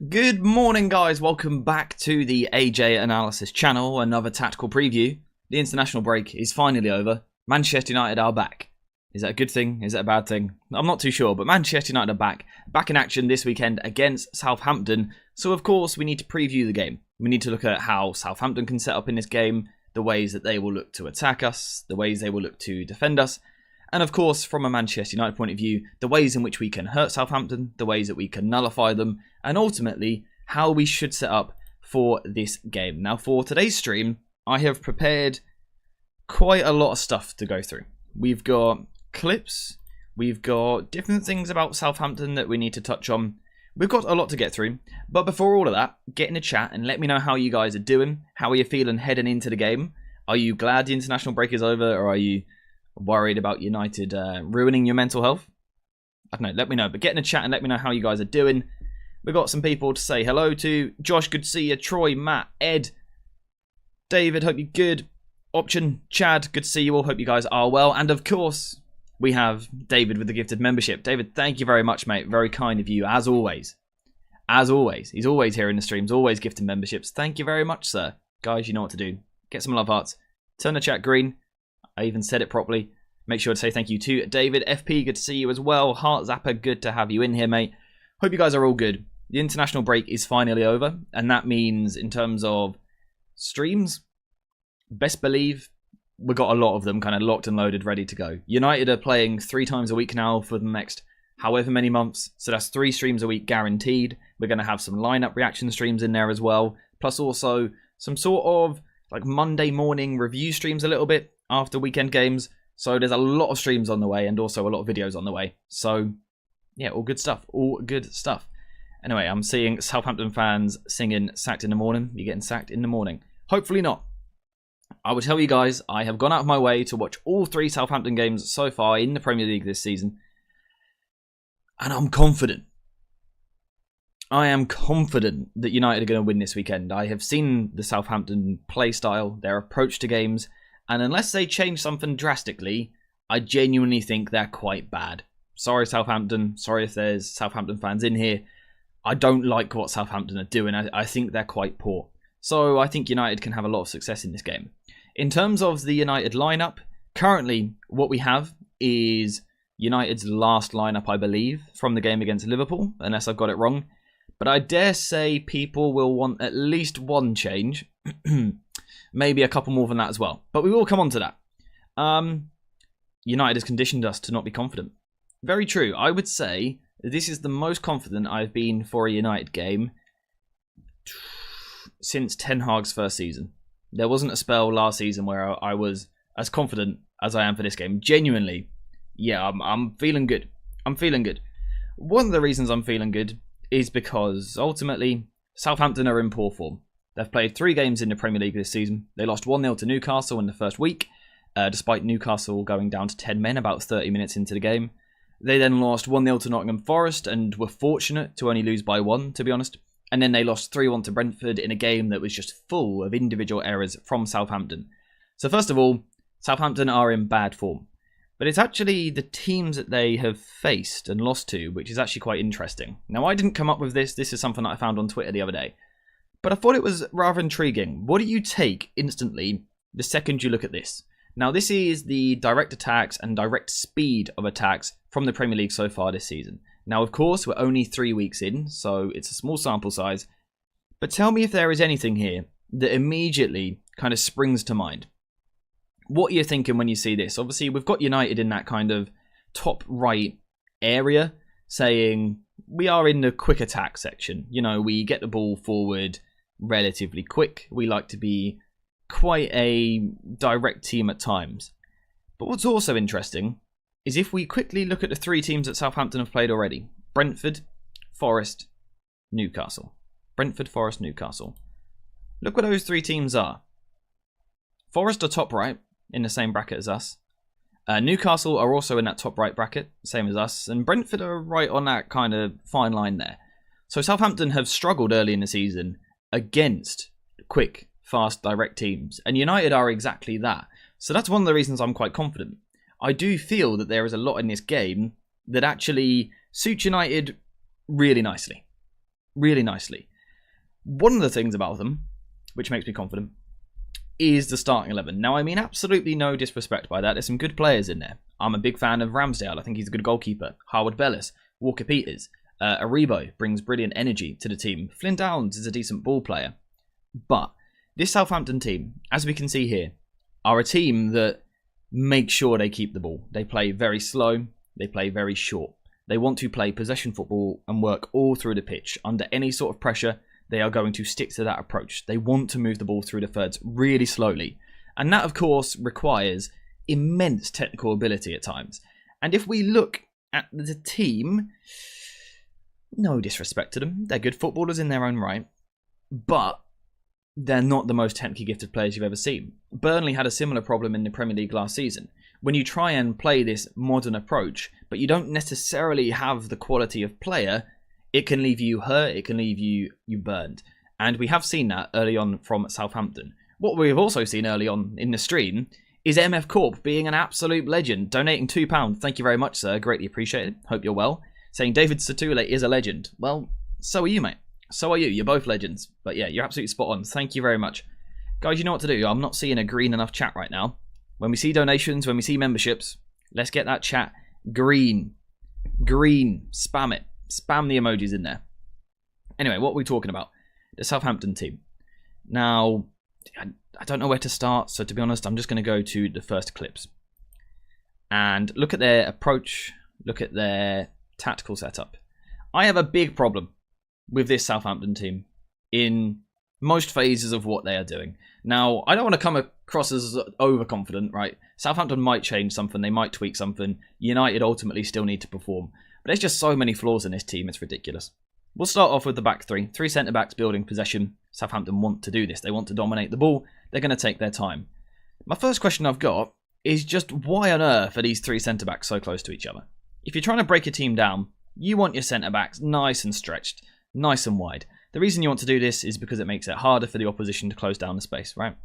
Good morning, guys. Welcome back to the AJ Analysis channel. Another tactical preview. The international break is finally over. Manchester United are back. Is that a good thing? Is that a bad thing? I'm not too sure, but Manchester United are back. Back in action this weekend against Southampton. So, of course, we need to preview the game. We need to look at how Southampton can set up in this game, the ways that they will look to attack us, the ways they will look to defend us, and of course, from a Manchester United point of view, the ways in which we can hurt Southampton, the ways that we can nullify them, and ultimately, how we should set up for this game. Now, for today's stream, I have prepared quite a lot of stuff to go through. We've got clips, we've got different things about Southampton that we need to touch on. We've got a lot to get through, but before all of that, get in the chat and let me know how you guys are doing. How are you feeling heading into the game? Are you glad the international break is over, or are you worried about United ruining your mental health? I don't know, let me know. But get in the chat and let me know how you guys are doing. We've got some people to say hello to. Josh, good to see you. Troy, Matt, Ed, David, hope you're good. Option, Chad, good to see you all. Hope you guys are well. And of course, we have David with the gifted membership. David, thank you very much, mate. Very kind of you, as always. As always. He's always here in the streams, always gifting memberships. Thank you very much, sir. Guys, you know what to do. Get some love hearts. Turn the chat green. I even said it properly. Make sure to say thank you to David. FP, good to see you as well. Heart Zapper, good to have you in here, mate. Hope you guys are all good. The international break is finally over, and that means in terms of streams, best believe we've got a lot of them kind of locked and loaded, ready to go. United are playing 3 times a week now for the next however many months, so that's 3 streams a week guaranteed. We're going to have some lineup reaction streams in there as well, plus also some sort of like Monday morning review streams a little bit after weekend games. So there's a lot of streams on the way and also a lot of videos on the way. So yeah, all good stuff. All good stuff. Anyway, I'm seeing Southampton fans singing "Sacked in the Morning." You're getting sacked in the morning. Hopefully not. I will tell you guys, I have gone out of my way to watch all 3 Southampton games so far in the Premier League this season. And I'm confident. I am confident that United are going to win this weekend. I have seen the Southampton play style, their approach to games, and unless they change something drastically, I genuinely think they're quite bad. Sorry, Southampton. Sorry if there's Southampton fans in here. I don't like what Southampton are doing. I think they're quite poor. So I think United can have a lot of success in this game. In terms of the United lineup, currently what we have is United's last lineup, I believe, from the game against Liverpool, unless I've got it wrong. But I dare say people will want at least one change. Maybe a couple more than that as well. But we will come on to that. United has conditioned us to not be confident. Very true. I would say this is the most confident I've been for a United game since Ten Hag's first season. There wasn't a spell last season where I was as confident as I am for this game. Genuinely, yeah, I'm feeling good. I'm feeling good. One of the reasons I'm feeling good is because ultimately Southampton are in poor form. They've played 3 games in the Premier League this season. They lost 1-0 to Newcastle in the first week, despite Newcastle going down to 10 men about 30 minutes into the game. They then lost 1-0 to Nottingham Forest and were fortunate to only lose by 1, to be honest. And then they lost 3-1 to Brentford in a game that was just full of individual errors from Southampton. So first of all, Southampton are in bad form. But it's actually the teams that they have faced and lost to, which is actually quite interesting. Now, I didn't come up with this. This is something that I found on Twitter the other day. But I thought it was rather intriguing. What do you take instantly the second you look at this? Now, this is the direct attacks and direct speed of attacks from the Premier League so far this season. Now, of course, we're only 3 weeks in, so it's a small sample size. But tell me if there is anything here that immediately kind of springs to mind. What are you thinking when you see this? Obviously, we've got United in that kind of top right area, saying we are in the quick attack section. You know, we get the ball forward relatively quick. We like to be quite a direct team at times. But what's also interesting is if we quickly look at the 3 teams that Southampton have played already. Brentford, Forest, Newcastle. Brentford, Forest, Newcastle. Look what those 3 teams are. Forest are top right, in the same bracket as us. Newcastle are also in that top right bracket, same as us. And Brentford are right on that kind of fine line there. So Southampton have struggled early in the season against quick, fast, direct teams. And United are exactly that. So that's one of the reasons I'm quite confident. I do feel that there is a lot in this game that actually suits United really nicely. really nicely. One of the things about them, which makes me confident, is the starting 11. Now, I mean absolutely no disrespect by that. There's some good players in there. I'm a big fan of Ramsdale. I think he's a good goalkeeper. Howard Bellis, Walker Peters, Aribo brings brilliant energy to the team. Flynn Downs is a decent ball player. But this Southampton team, as we can see here, are a team that make sure they keep the ball. They play very slow. They play very short. They want to play possession football and work all through the pitch. Under any sort of pressure, they are going to stick to that approach. They want to move the ball through the thirds really slowly. And that, of course, requires immense technical ability at times. And if we look at the team, no disrespect to them, they're good footballers in their own right, but they're not the most technically gifted players you've ever seen. Burnley had a similar problem in the Premier League last season. When you try and play this modern approach, but you don't necessarily have the quality of player, it can leave you hurt, it can leave you burned. And we have seen that early on from Southampton. What we've also seen early on in the stream is MF Corp being an absolute legend, donating £2. Thank you very much, sir. Greatly appreciated. Hope you're well. Saying David Satule is a legend. Well, so are you, mate. So are you. You're both legends. But yeah, you're absolutely spot on. Thank you very much. Guys, you know what to do. I'm not seeing a green enough chat right now. When we see donations, when we see memberships, let's get that chat green. Green. Spam it. Spam the emojis in there. Anyway, what are we talking about? The Southampton team. Now, I don't know where to start, so to be honest, I'm just going to go to the first clips. And look at their approach, look at their tactical setup. I have a big problem with this Southampton team in most phases of what they are doing. Now, I don't want to come across as overconfident, right? Southampton might change something, they might tweak something. United ultimately still need to perform. But there's just so many flaws in this team, it's ridiculous. We'll start off with the back three. Three centre-backs building possession. Southampton want to do this. They want to dominate the ball. They're going to take their time. My first question I've got is just why on earth are these three centre-backs so close to each other? If you're trying to break a team down, you want your centre-backs nice and stretched, nice and wide. The reason you want to do this is because it makes it harder for the opposition to close down the space, right?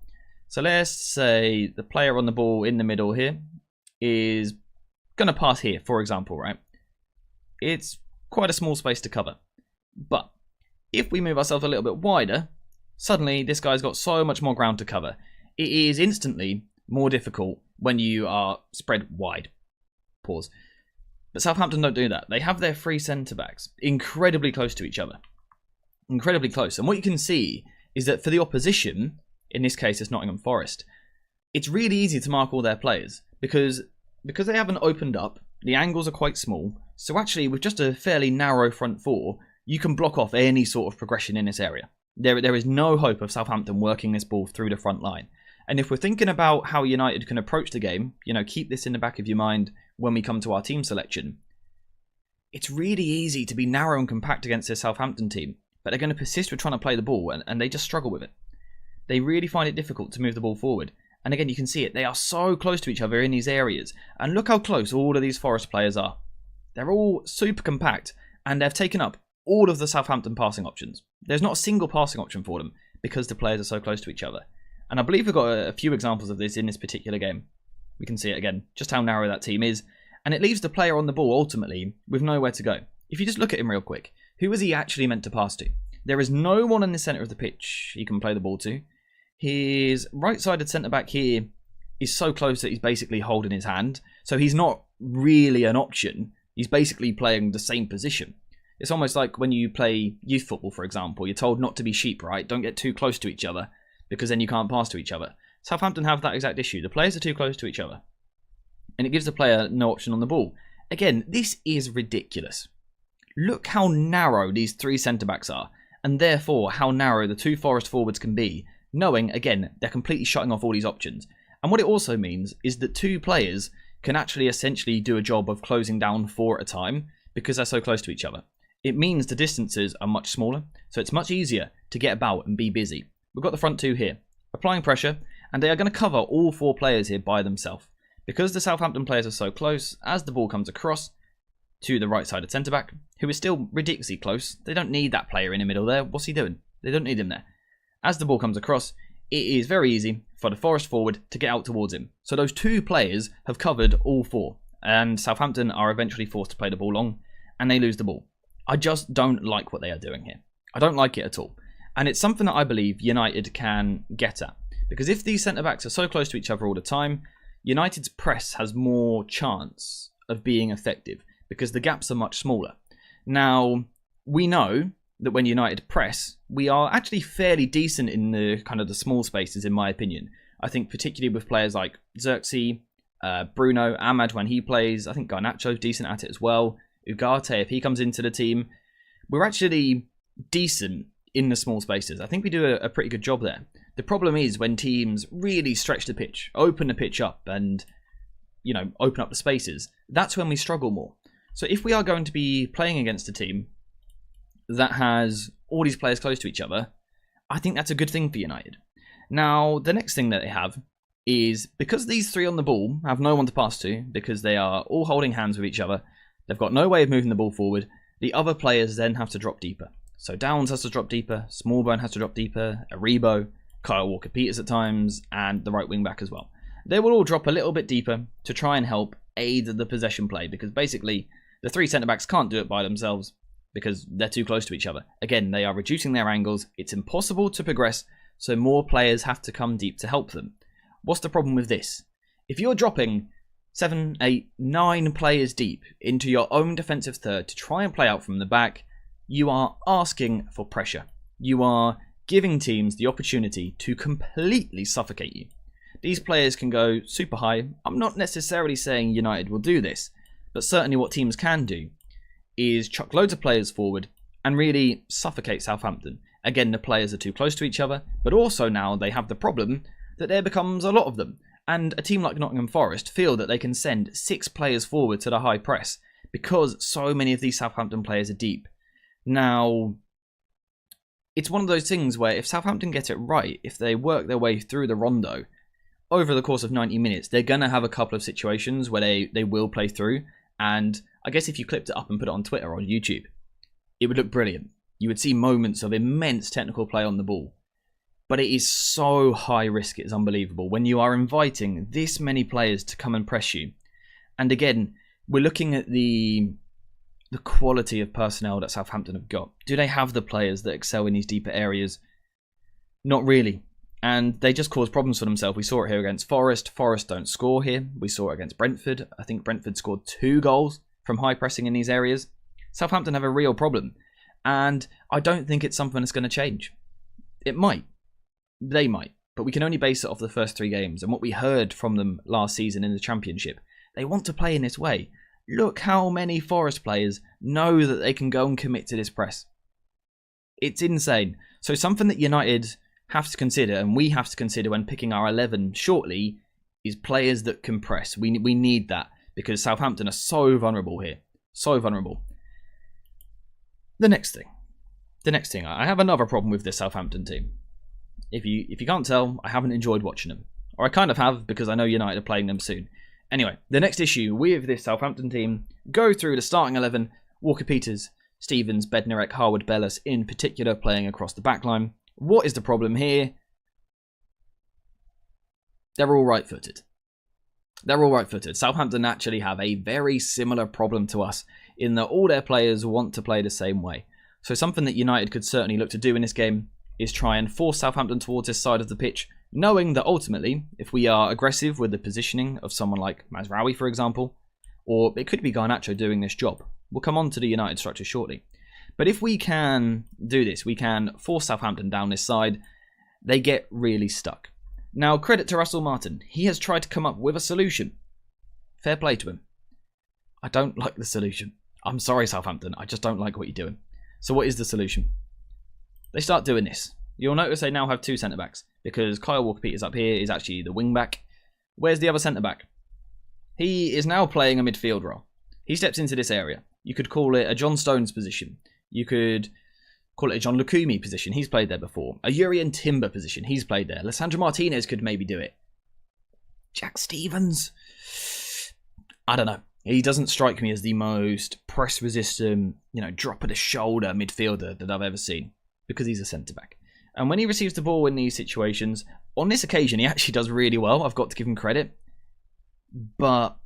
So let's say the player on the ball in the middle here is going to pass here, for example, right? It's quite a small space to cover. But if we move ourselves a little bit wider, suddenly this guy's got so much more ground to cover. It is instantly more difficult when you are spread wide. Pause. But Southampton don't do that. They have their three centre-backs incredibly close to each other. Incredibly close. And what you can see is that for the opposition, in this case it's Nottingham Forest, it's really easy to mark all their players because they haven't opened up, the angles are quite small, so actually with just a fairly narrow front four, you can block off any sort of progression in this area. There is no hope of Southampton working this ball through the front line. And if we're thinking about how United can approach the game, keep this in the back of your mind when we come to our team selection. It's really easy to be narrow and compact against this Southampton team, but they're going to persist with trying to play the ball, and they just struggle with it. They really find it difficult to move the ball forward. And again, you can see it. They are so close to each other in these areas. And look how close all of these Forest players are. They're all super compact, and they've taken up all of the Southampton passing options. There's not a single passing option for them because the players are so close to each other. And I believe we've got a few examples of this in this particular game. We can see it again, just how narrow that team is. And it leaves the player on the ball, ultimately, with nowhere to go. If you just look at him real quick, who is he actually meant to pass to? There is no one in the centre of the pitch he can play the ball to. His right-sided centre-back here is so close that he's basically holding his hand. So he's not really an option. He's basically playing the same position. It's almost like when you play youth football, for example. You're told not to be sheep, right? Don't get too close to each other because then you can't pass to each other. Southampton have that exact issue. The players are too close to each other. And it gives the player no option on the ball. Again, this is ridiculous. Look how narrow these three centre-backs are. And therefore, how narrow the two Forest forwards can be. Knowing, again, they're completely shutting off all these options. And what it also means is that two players can actually essentially do a job of closing down four at a time because they're so close to each other. It means the distances are much smaller, so it's much easier to get about and be busy. We've got the front two here, applying pressure, and they are going to cover all four players here by themselves. Because the Southampton players are so close, as the ball comes across to the right-sided centre-back, who is still ridiculously close, they don't need that player in the middle there. What's he doing? They don't need him there. As the ball comes across, it is very easy for the Forest forward to get out towards him. So those two players have covered all four, and Southampton are eventually forced to play the ball long, and they lose the ball. I just don't like what they are doing here. I don't like it at all. And it's something that I believe United can get at. Because if these centre-backs are so close to each other all the time, United's press has more chance of being effective because the gaps are much smaller. Now, we know that when United press, we are actually fairly decent in the kind of the small spaces, in my opinion. I think particularly with players like Xerxes, Bruno, Ahmad when he plays. I think Garnacho's decent at it as well. Ugarte, if he comes into the team. We're actually decent in the small spaces. I think we do a pretty good job there. The problem is when teams really stretch the pitch, open the pitch up and, you know, open up the spaces, that's when we struggle more. So if we are going to be playing against a team that has all these players close to each other, I think that's a good thing for United. Now, the next thing that they have is, because these three on the ball have no one to pass to, because they are all holding hands with each other, they've got no way of moving the ball forward, the other players then have to drop deeper. So Downs has to drop deeper, Smallbone has to drop deeper, Aribo, Kyle Walker-Peters at times, and the right wing-back as well. They will all drop a little bit deeper to try and help aid the possession play, because basically the three centre-backs can't do it by themselves because they're too close to each other. Again, they are reducing their angles, it's impossible to progress, so more players have to come deep to help them. What's the problem with this? If you're dropping 7, 8, 9 players deep into your own defensive third to try and play out from the back, you are asking for pressure. You are giving teams the opportunity to completely suffocate you. These players can go super high. I'm not necessarily saying United will do this, but certainly what teams can do is chuck loads of players forward and really suffocate Southampton. Again, the players are too close to each other, but also now they have the problem that there becomes a lot of them. And a team like Nottingham Forest feel that they can send 6 players forward to the high press because so many of these Southampton players are deep. Now, it's one of those things where if Southampton get it right, if they work their way through the rondo over the course of 90 minutes, they're going to have a couple of situations where they will play through. And I guess if you clipped it up and put it on Twitter or on YouTube, it would look brilliant. You would see moments of immense technical play on the ball. But it is so high risk, it's unbelievable. When you are inviting this many players to come and press you. And again, we're looking at the quality of personnel that Southampton have got. Do they have the players that excel in these deeper areas? Not really. And they just cause problems for themselves. We saw it here against Forest. Forest don't score here. We saw it against Brentford. I think Brentford scored 2 goals from high pressing in these areas. Southampton have a real problem. And I don't think it's something that's going to change. It might. They might. But we can only base it off the first 3 games. And what we heard from them last season in the Championship. They want to play in this way. Look how many Forest players know that they can go and commit to this press. It's insane. So something that United have to consider, and we have to consider when picking our 11 shortly, is players that can press. We need that, because Southampton are so vulnerable here. So vulnerable. The next thing. I have another problem with this Southampton team. If you can't tell, I haven't enjoyed watching them. Or I kind of have, because I know United are playing them soon. Anyway, the next issue with this Southampton team, go through the starting 11, Walker-Peters, Stevens, Bednarek, Harwood, Bellis in particular playing across the backline. What is the problem here? They're all right-footed. They're all right-footed. Southampton actually have a very similar problem to us in that all their players want to play the same way. So something that United could certainly look to do in this game is try and force Southampton towards this side of the pitch, knowing that ultimately, if we are aggressive with the positioning of someone like Mazraoui, for example, or it could be Garnacho doing this job. We'll come on to the United structure shortly. But if we can do this, we can force Southampton down this side, they get really stuck. Now, credit to Russell Martin. He has tried to come up with a solution. Fair play to him. I don't like the solution. I'm sorry, Southampton. I just don't like what you're doing. So what is the solution? They start doing this. You'll notice they now have 2 centre-backs, because Kyle Walker-Peters up here is actually the wing-back. Where's the other centre-back? He is now playing a midfield role. He steps into this area. You could call it a John Stones position. You could call it a John Lukumi position. He's played there before. A Urian Timber position. He's played there. Lissandro Martinez could maybe do it. Jack Stevens? I don't know. He doesn't strike me as the most press-resistant, drop of the shoulder midfielder that I've ever seen, because he's a centre-back. And when he receives the ball in these situations, on this occasion, he actually does really well. I've got to give him credit. But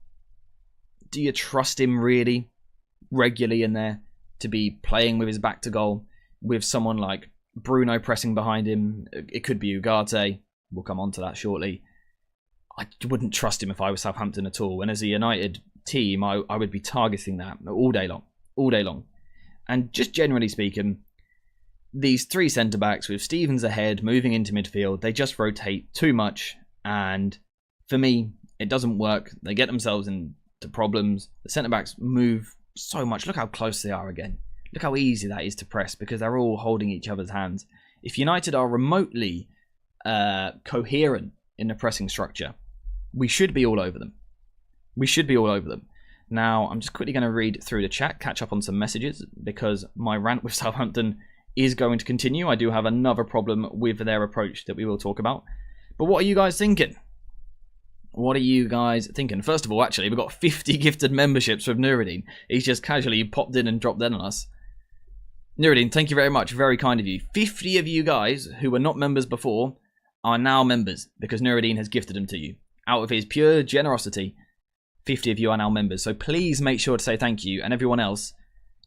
do you trust him really regularly in there to be playing with his back to goal? with someone like Bruno pressing behind him. It could be Ugarte. We'll come on to that shortly. I wouldn't trust him if I was Southampton at all. And as a United team, I would be targeting that all day long. All day long. And just generally speaking, these three centre-backs with Stevens ahead, moving into midfield, they just rotate too much. And for me, it doesn't work. They get themselves into problems. The centre-backs move so much. Look how close they are again. Look how easy that is to press because they're all holding each other's hands. If United are remotely coherent in the pressing structure, we should be all over them. We should be all over them. Now, I'm just quickly going to read through the chat, catch up on some messages, because my rant with Southampton is going to continue. I do have another problem with their approach that we will talk about. But what are you guys thinking? What are you guys thinking? First of all, actually, we've got 50 gifted memberships with Nuruddin. He's just casually popped in and dropped in on us. Nuruddin, thank you very much. Very kind of you. 50 of you guys who were not members before are now members because Nuruddin has gifted them to you. Out of his pure generosity, 50 of you are now members. So please make sure to say thank you. And everyone else,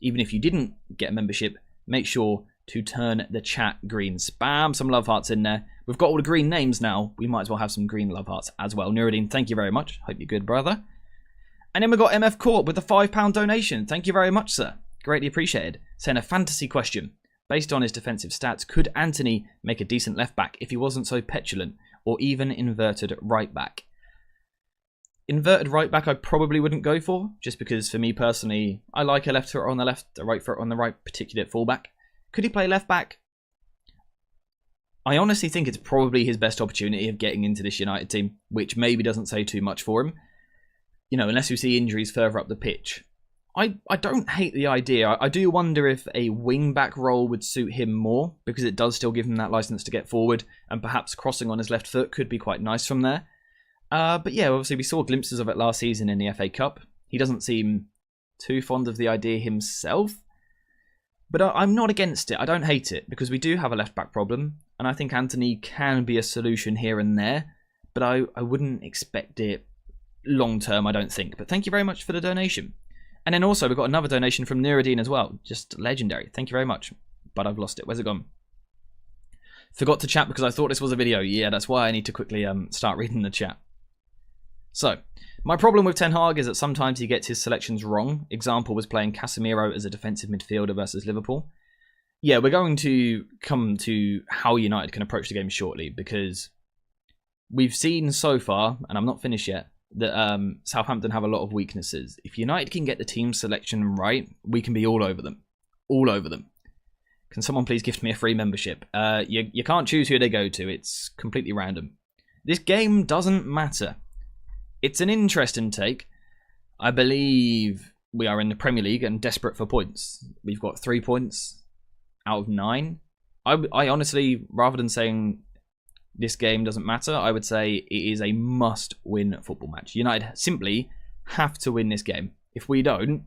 even if you didn't get a membership, make sure to turn the chat green. Spam some love hearts in there. We've got all the green names now. We might as well have some green love hearts as well. Nuruddin, thank you very much. Hope you're good, brother. And then we've got MF Court with a £5 donation. Thank you very much, sir. Greatly appreciated. Saying a fantasy question. Based on his defensive stats, could Anthony make a decent left back if he wasn't so petulant, or even inverted right back? Inverted right back I probably wouldn't go for, just because for me personally, I like a left foot on the left, a right foot on the right, particularly at fullback. Could he play left back? I honestly think it's probably his best opportunity of getting into this United team, which maybe doesn't say too much for him. You know, unless we see injuries further up the pitch. I don't hate the idea. I do wonder if a wing-back role would suit him more, because it does still give him that license to get forward, and perhaps crossing on his left foot could be quite nice from there. But yeah, obviously we saw glimpses of it last season in the FA Cup. He doesn't seem too fond of the idea himself, but I'm not against it. I don't hate it, because we do have a left-back problem, and I think Anthony can be a solution here and there, but I wouldn't expect it long-term, I don't think. But thank you very much for the donation. And then also, we've got another donation from Nuruddin as well. Just legendary. Thank you very much. But I've lost it. Where's it gone? Forgot to chat because I thought this was a video. Yeah, that's why I need to quickly start reading the chat. So, my problem with Ten Hag is that sometimes he gets his selections wrong. Example was playing Casemiro as a defensive midfielder versus Liverpool. Yeah, we're going to come to how United can approach the game shortly, because we've seen so far, and I'm not finished yet, that Southampton have a lot of weaknesses. If United can get the team selection right, we can be all over them. All over them. Can someone please gift me a free membership? You can't choose who they go to. It's completely random. This game doesn't matter. It's an interesting take. I believe we are in the Premier League and desperate for points. We've got 3 points out of 9. I honestly, rather than saying this game doesn't matter, I would say it is a must-win football match. United simply have to win this game. If we don't,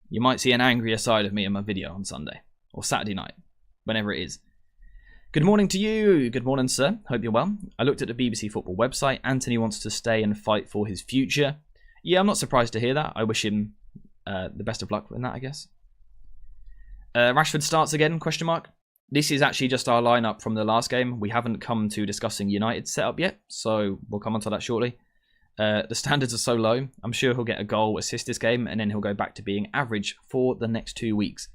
you might see an angrier side of me in my video on Sunday. Or Saturday night. Whenever it is. Good morning to you. Good morning, sir. Hope you're well. I looked at the BBC Football website. Anthony wants to stay and fight for his future. Yeah, I'm not surprised to hear that. I wish him the best of luck in that, I guess. Rashford starts again, question mark. This is actually just our lineup from the last game. We haven't come to discussing United's setup yet, so we'll come on to that shortly. The standards are so low, I'm sure he'll get a goal assist this game, and then he'll go back to being average for the next 2 weeks.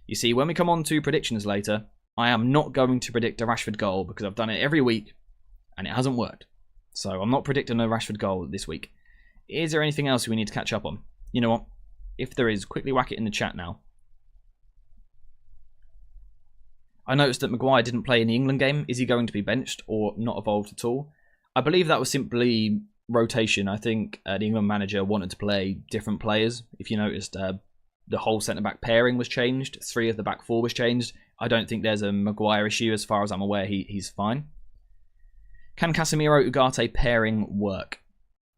You see, when we come on to predictions later, I am not going to predict a Rashford goal, because I've done it every week, and it hasn't worked. So I'm not predicting a Rashford goal this week. Is there anything else we need to catch up on? You know what? If there is, quickly whack it in the chat now. I noticed that Maguire didn't play in the England game. Is he going to be benched or not evolved at all? I believe that was simply rotation. I think the England manager wanted to play different players. If you noticed, the whole centre-back pairing was changed. 3 of the back 4 was changed. I don't think there's a Maguire issue. As far as I'm aware, he's fine. Can Casemiro-Ugarte pairing work?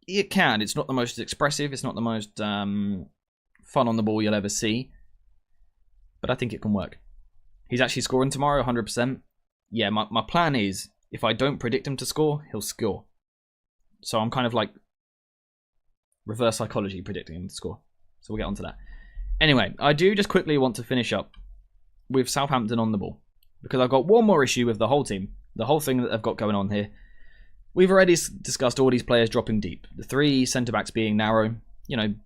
It can. It's not the most expressive. It's not the most fun on the ball you'll ever see. But I think it can work. He's actually scoring tomorrow, 100%. Yeah, my plan is, if I don't predict him to score, he'll score. So I'm kind of like reverse psychology predicting him to score. So we'll get onto that. Anyway, I do just quickly want to finish up with Southampton on the ball. Because I've got one more issue with the whole team. The whole thing that they've got going on here. We've already discussed all these players dropping deep. The 3 centre-backs being narrow,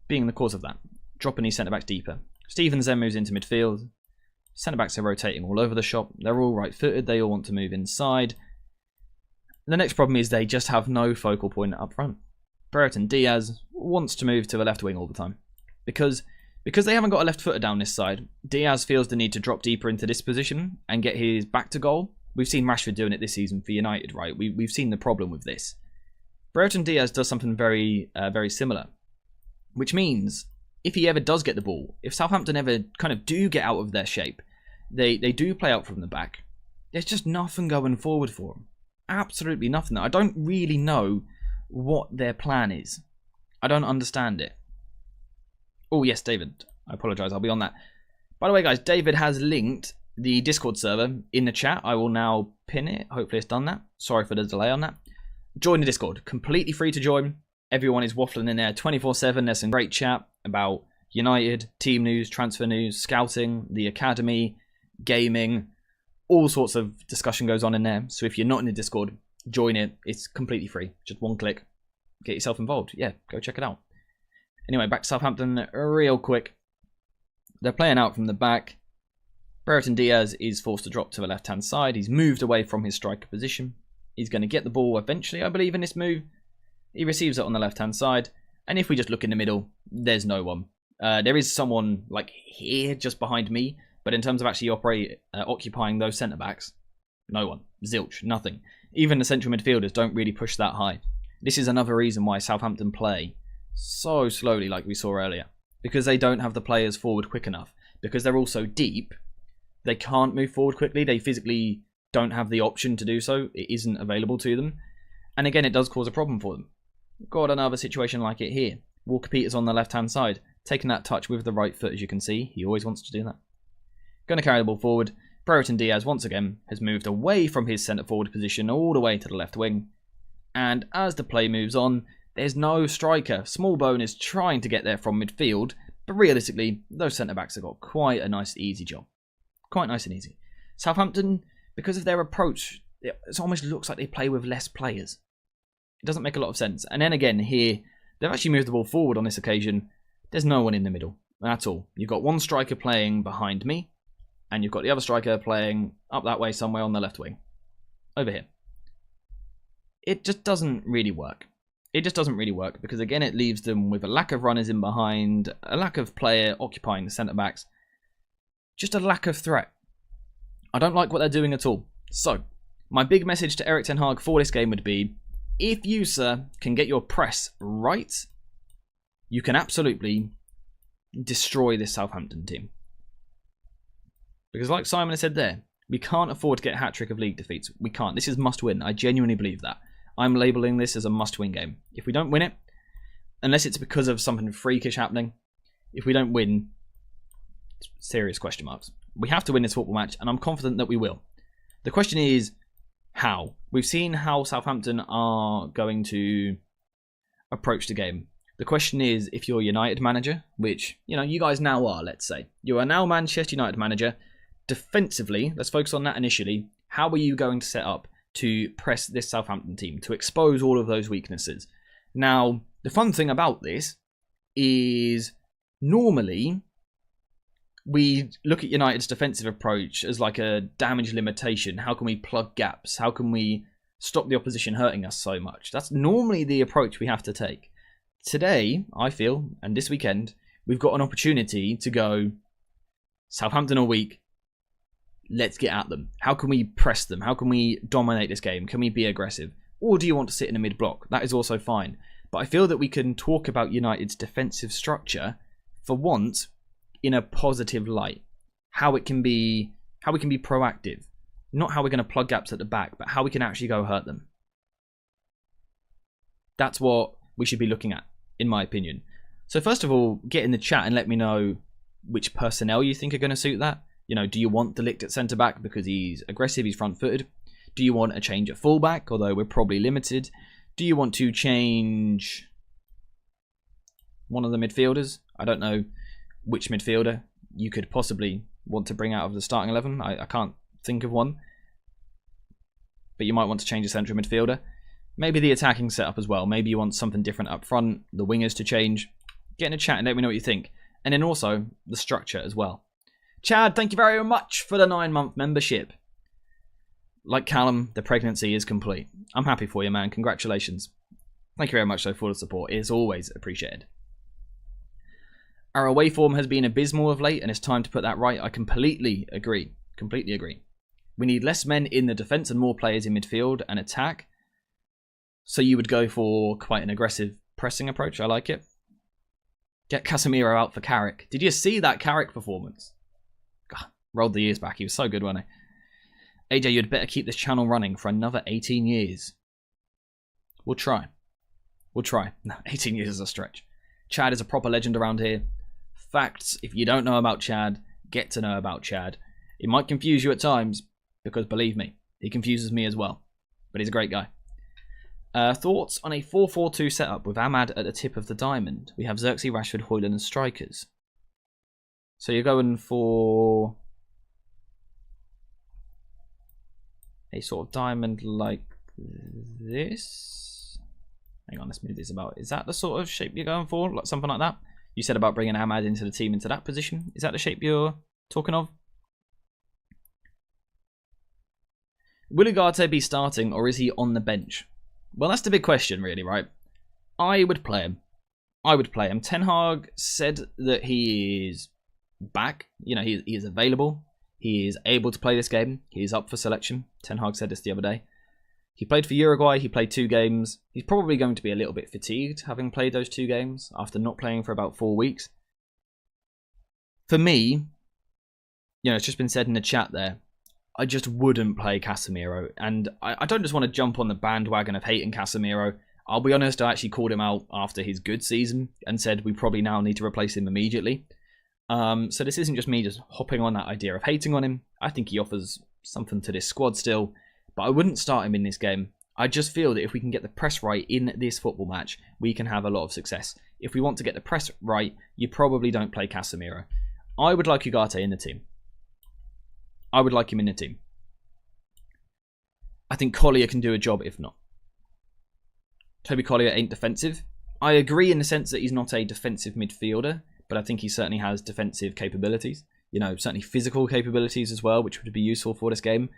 being the cause of that. Dropping these centre-backs deeper. Stevens then moves into midfield. Centre-backs are rotating all over the shop. They're all right-footed. They all want to move inside. The next problem is they just have no focal point up front. Brereton Diaz wants to move to the left wing all the time. Because they haven't got a left footer down this side, Diaz feels the need to drop deeper into this position and get his back to goal. We've seen Rashford doing it this season for United, right? We've seen the problem with this. Brereton Diaz does something very, very similar. Which means, if he ever does get the ball, if Southampton ever kind of do get out of their shape, they do play out from the back, there's just nothing going forward for them. Absolutely nothing. I don't really know what their plan is. I don't understand it. Oh, yes, David. I apologise. I'll be on that. By the way, guys, David has linked the Discord server in the chat. I will now pin it. Hopefully it's done that. Sorry for the delay on that. Join the Discord. Completely free to join. Everyone is waffling in there 24/7. There's some great chat about United, team news, transfer news, scouting, the academy, gaming. All sorts of discussion goes on in there. So if you're not in the Discord, join it. It's completely free. Just one click. Get yourself involved. Yeah, go check it out. Anyway, back to Southampton real quick. They're playing out from the back. Brereton Diaz is forced to drop to the left-hand side. He's moved away from his striker position. He's going to get the ball eventually, I believe, in this move. He receives it on the left-hand side. And if we just look in the middle, there's no one. There is someone like here, just behind me. But in terms of actually occupying those centre-backs, no one. Zilch. Nothing. Even the central midfielders don't really push that high. This is another reason why Southampton play so slowly like we saw earlier. Because they don't have the players forward quick enough. Because they're all so deep, they can't move forward quickly. They physically don't have the option to do so. It isn't available to them. And again, it does cause a problem for them. Got another situation like it here. Walker Peters on the left-hand side. Taking that touch with the right foot, as you can see. He always wants to do that. Going to carry the ball forward. Brereton Diaz, once again, has moved away from his centre-forward position all the way to the left wing. And as the play moves on, there's no striker. Smallbone is trying to get there from midfield. But realistically, those centre-backs have got quite a nice, easy job. Quite nice and easy. Southampton, because of their approach, it almost looks like they play with less players. It doesn't make a lot of sense. And then again, here, they've actually moved the ball forward on this occasion. There's no one in the middle. That's all. You've got one striker playing behind me. And you've got the other striker playing up that way somewhere on the left wing. Over here. It just doesn't really work. It just doesn't really work. Because again, it leaves them with a lack of runners in behind. A lack of player occupying the centre-backs. Just a lack of threat. I don't like what they're doing at all. So, my big message to Erik ten Hag for this game would be, if you, sir, can get your press right, you can absolutely destroy this Southampton team. Because like Simon has said there, we can't afford to get a hat-trick of league defeats. We can't. This is must-win. I genuinely believe that. I'm labelling this as a must-win game. If we don't win it, unless it's because of something freakish happening, if we don't win, serious question marks. We have to win this football match, and I'm confident that we will. The question is, how? We've seen how Southampton are going to approach the game. The question is, if you're United manager, which, you guys now are, let's say. You are now Manchester United manager. Defensively, let's focus on that initially. How are you going to set up to press this Southampton team, to expose all of those weaknesses? Now, the fun thing about this is normally we look at United's defensive approach as like a damage limitation. How can we plug gaps? How can we stop the opposition hurting us so much? That's normally the approach we have to take. Today, I feel, and this weekend, we've got an opportunity to go, Southampton are weak. Let's get at them. How can we press them? How can we dominate this game? Can we be aggressive? Or do you want to sit in a mid-block? That is also fine. But I feel that we can talk about United's defensive structure for once in a positive light. How we can be proactive. Not how we're going to plug gaps at the back, but how we can actually go hurt them. That's what we should be looking at, in my opinion. So first of all, get in the chat and let me know which personnel you think are going to suit that. Do you want De Ligt at centre-back because he's aggressive, he's front-footed? Do you want a change at full-back, although we're probably limited? Do you want to change one of the midfielders? I don't know which midfielder you could possibly want to bring out of the starting 11. I can't think of one. But you might want to change a central midfielder. Maybe the attacking setup as well. Maybe you want something different up front, the wingers to change. Get in a chat and let me know what you think. And then also the structure as well. Chad, thank you very much for the 9-month membership. Like Callum, the pregnancy is complete. I'm happy for you, man. Congratulations. Thank you very much, though, for the support. It is always appreciated. Our away form has been abysmal of late, and it's time to put that right. I completely agree. Completely agree. We need less men in the defence and more players in midfield and attack. So you would go for quite an aggressive pressing approach. I like it. Get Casemiro out for Carrick. Did you see that Carrick performance? God, rolled the years back. He was so good, wasn't he? AJ, you'd better keep this channel running for another 18 years. We'll try. We'll try. No, 18 years is a stretch. Chad is a proper legend around here. Facts, if you don't know about Chad, get to know about Chad. It might confuse you at times, because believe me, he confuses me as well. But he's a great guy. Thoughts on a 4-4-2 setup with Ahmad at the tip of the diamond? We have Xerxes, Rashford, Højlund and strikers. So you're going for a sort of diamond like this? Hang on, let's move this about. Is that the sort of shape you're going for? Like something like that? You said about bringing Ahmad into the team into that position. Is that the shape you're talking of? Will Ugarte be starting or is he on the bench? Well, that's the big question, really, right? I would play him. I would play him. Ten Hag said that he is back. You know, he is available. He is able to play this game. He is up for selection. Ten Hag said this the other day. He played for Uruguay. He played 2 games. He's probably going to be a little bit fatigued having played those 2 games after not playing for about 4 weeks. For me, you know, it's just been said in the chat there, I just wouldn't play Casemiro. And I don't just want to jump on the bandwagon of hating Casemiro. I'll be honest, I actually called him out after his good season and said we probably now need to replace him immediately. So this isn't just me just hopping on that idea of hating on him. I think he offers something to this squad still. But I wouldn't start him in this game. I just feel that if we can get the press right in this football match, we can have a lot of success. If we want to get the press right, you probably don't play Casemiro. I would like Ugarte in the team. I would like him in the team. I think Collier can do a job if not. Toby Collier ain't defensive. I agree in the sense that he's not a defensive midfielder, but I think he certainly has defensive capabilities. You know, certainly physical capabilities as well, which would be useful for this game.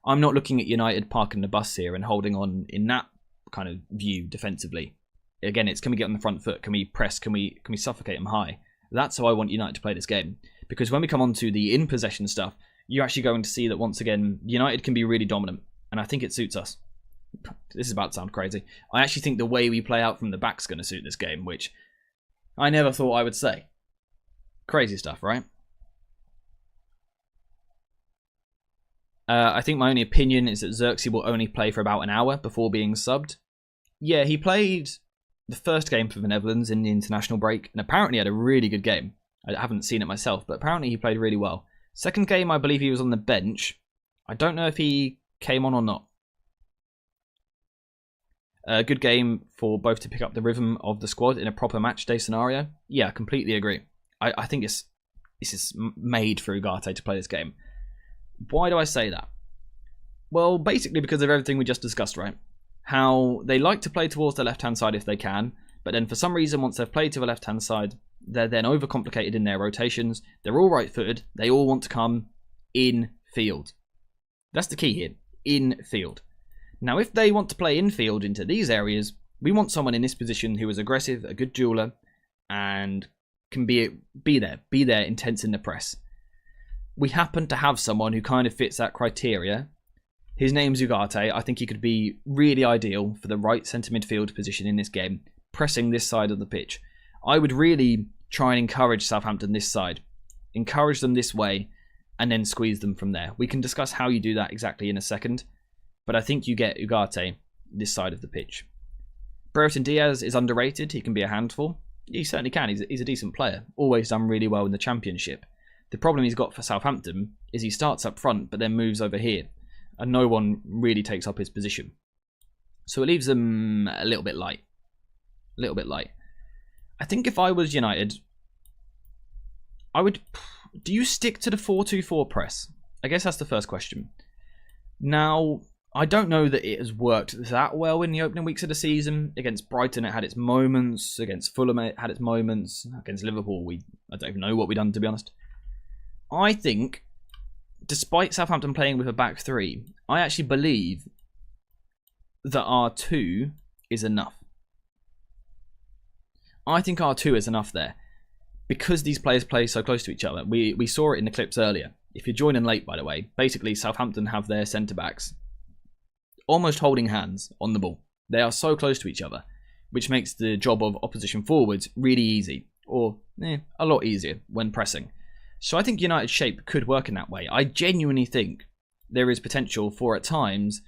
I'm not looking at United parking the bus here and holding on in that kind of view defensively. Again, it's can we get on the front foot? Can we press? Can we suffocate them high? That's how I want United to play this game. Because when we come on to the in-possession stuff, you're actually going to see that once again, United can be really dominant. And I think it suits us. This is about to sound crazy. I actually think the way we play out from the back is going to suit this game, which I never thought I would say. Crazy stuff, right? I think my only opinion is that Xerxes will only play for about an hour before being subbed. Yeah, he played the first game for the Netherlands in the international break, and apparently had a really good game. I haven't seen it myself, but apparently he played really well. Second game, I believe he was on the bench. I don't know if he came on or not. A good game for both to pick up the rhythm of the squad in a proper match day scenario. Yeah, I completely agree. I think this is made for Ugarte to play this game. Why do I say that? Well, basically because of everything we just discussed, right? How they like to play towards the left-hand side if they can, but then for some reason, once they've played to the left-hand side, they're then overcomplicated in their rotations. They're all right-footed. They all want to come in field. That's the key here. In field. Now, if they want to play in field into these areas, we want someone in this position who is aggressive, a good dueler, and can be there, intense in the press. We happen to have someone who kind of fits that criteria. His name's Ugarte. I think he could be really ideal for the right centre midfield position in this game, pressing this side of the pitch. I would really try and encourage Southampton this side. Encourage them this way, and then squeeze them from there. We can discuss how you do that exactly in a second, but I think you get Ugarte this side of the pitch. Brereton Diaz is underrated. He can be a handful. He certainly can. He's a decent player. Always done really well in the Championship. The problem he's got for Southampton is he starts up front but then moves over here, and no one really takes up his position. So it leaves them a little bit light. I think if I was United, I would Do you stick to the 4-2-4 press? I guess that's the first question. Now, I don't know that it has worked that well in the opening weeks of the season. Against Brighton, it had its moments. Against Fulham, it had its moments. Against Liverpool, I don't even know what we've done, to be honest. I think, despite Southampton playing with a back three, I actually believe that R2 is enough. I think R2 is enough there. Because these players play so close to each other. We saw it in the clips earlier. If you're joining late, by the way, basically Southampton have their centre-backs almost holding hands on the ball. They are so close to each other, which makes the job of opposition forwards really easy, or a lot easier when pressing. So I think United's shape could work in that way. I genuinely think there is potential for, at times,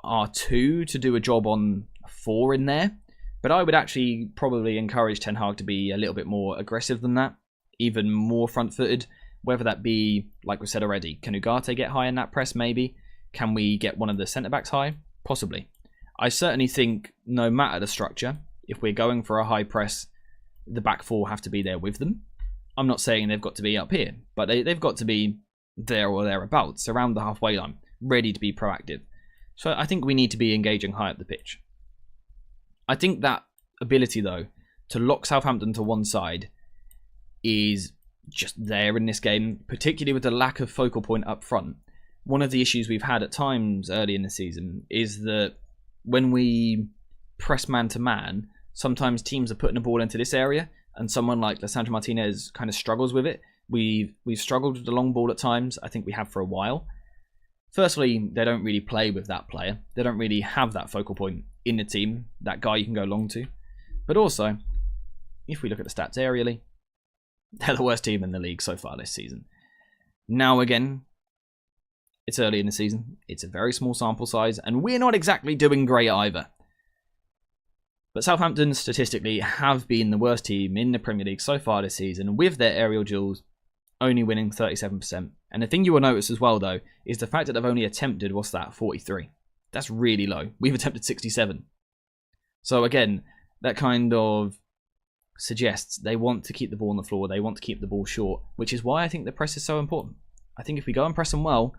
R2 to do a job on 4 in there, but I would actually probably encourage Ten Hag to be a little bit more aggressive than that, even more front-footed, whether that be, like we said already, can Ugarte get high in that press, maybe? Can we get one of the centre-backs high? Possibly. I certainly think, no matter the structure, if we're going for a high press, the back four have to be there with them. I'm not saying they've got to be up here, but they've got to be there or thereabouts, around the halfway line, ready to be proactive. So I think we need to be engaging high up the pitch. I think that ability, though, to lock Southampton to one side is just there in this game, particularly with the lack of focal point up front. One of the issues we've had at times early in the season is that when we press man-to-man, sometimes teams are putting the ball into this area, and someone like Lisandro Martinez kind of struggles with it. We've struggled with the long ball at times. I think we have for a while. Firstly, they don't really play with that player. They don't really have that focal point in the team, that guy you can go long to. But also, if we look at the stats aerially, they're the worst team in the league so far this season. Now again, it's early in the season. It's a very small sample size, and we're not exactly doing great either. But Southampton, statistically, have been the worst team in the Premier League so far this season, with their aerial duels only winning 37%. And the thing you will notice as well, though, is the fact that they've only attempted, 43. That's really low. We've attempted 67. So again, that kind of suggests they want to keep the ball on the floor. They want to keep the ball short, which is why I think the press is so important. I think if we go and press them well,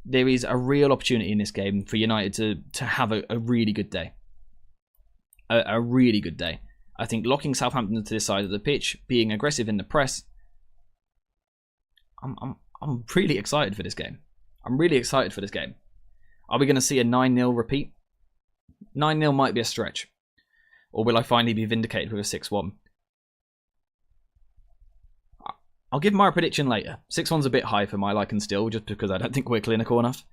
there is a real opportunity in this game for United to have a really good day. A really good day. I think locking Southampton to this side of the pitch, being aggressive in the press, I'm really excited for this game. I'm really excited for this game. Are we going to see a 9-0 repeat? 9-0 might be a stretch. Or will I finally be vindicated with a 6-1? I'll give my prediction later. 6-1's a bit high for my liking still, just because I don't think we're clinical enough.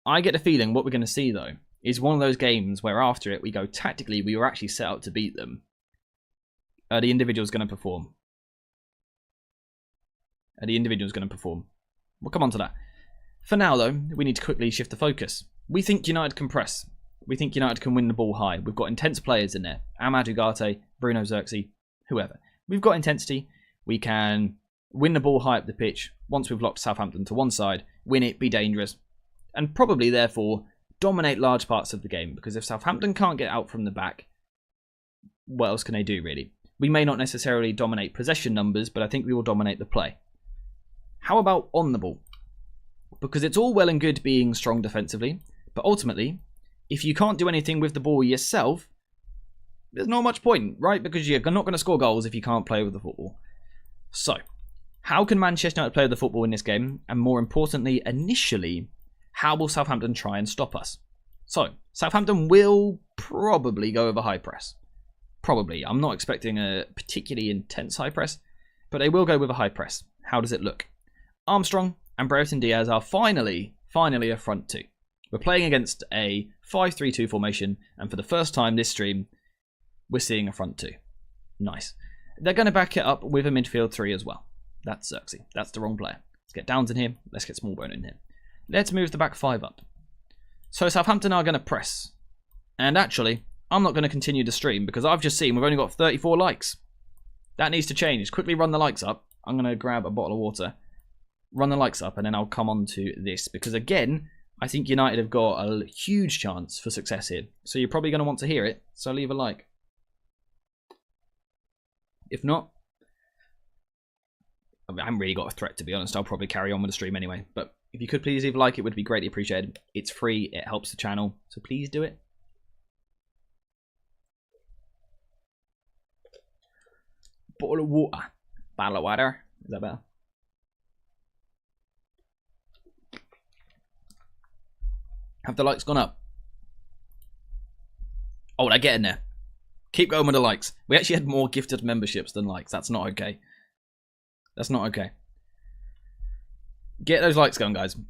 I get the feeling what we're going to see, though, is one of those games where after it we go, tactically, we were actually set out to beat them. The individual's going to perform. We'll come on to that. For now, though, we need to quickly shift the focus. We think United can press. We think United can win the ball high. We've got intense players in there. Amad Ugarte, Bruno Xerxes, whoever. We've got intensity. We can win the ball high up the pitch once we've locked Southampton to one side, win it, be dangerous, and probably, therefore, dominate large parts of the game. Because if Southampton can't get out from the back, what else can they do, really? We may not necessarily dominate possession numbers, but I think we will dominate the play. How about on the ball? Because it's all well and good being strong defensively, but ultimately, if you can't do anything with the ball yourself, there's not much point, right? Because you're not going to score goals if you can't play with the football. So, how can Manchester United play with the football in this game? And more importantly, initially, how will Southampton try and stop us? So, Southampton will probably go with a high press. Probably. I'm not expecting a particularly intense high press, but they will go with a high press. How does it look? Armstrong and Brereton Diaz are finally a front two. We're playing against a 5-3-2 formation, and for the first time this stream, we're seeing a front two. Nice. They're going to back it up with a midfield three as well. That's Xerxes. That's the wrong player. Let's get Downs in here. Let's get Smallbone in here. Let's move the back five up. So Southampton are going to press. And actually, I'm not going to continue the stream because I've just seen we've only got 34 likes. That needs to change. Quickly run the likes up. I'm going to grab a bottle of water. Run the likes up and then I'll come on to this. Because again, I think United have got a huge chance for success here. So you're probably going to want to hear it. So leave a like. If not, I haven't really got a threat, to be honest. I'll probably carry on with the stream anyway. But if you could please leave a like, it would be greatly appreciated. It's free. It helps the channel. So please do it. Bottle of water. Bottle of water. Is that better? Have the likes gone up? Oh, they're getting there. Keep going with the likes. We actually had more gifted memberships than likes. That's not okay. That's not okay. Get those likes going, guys. A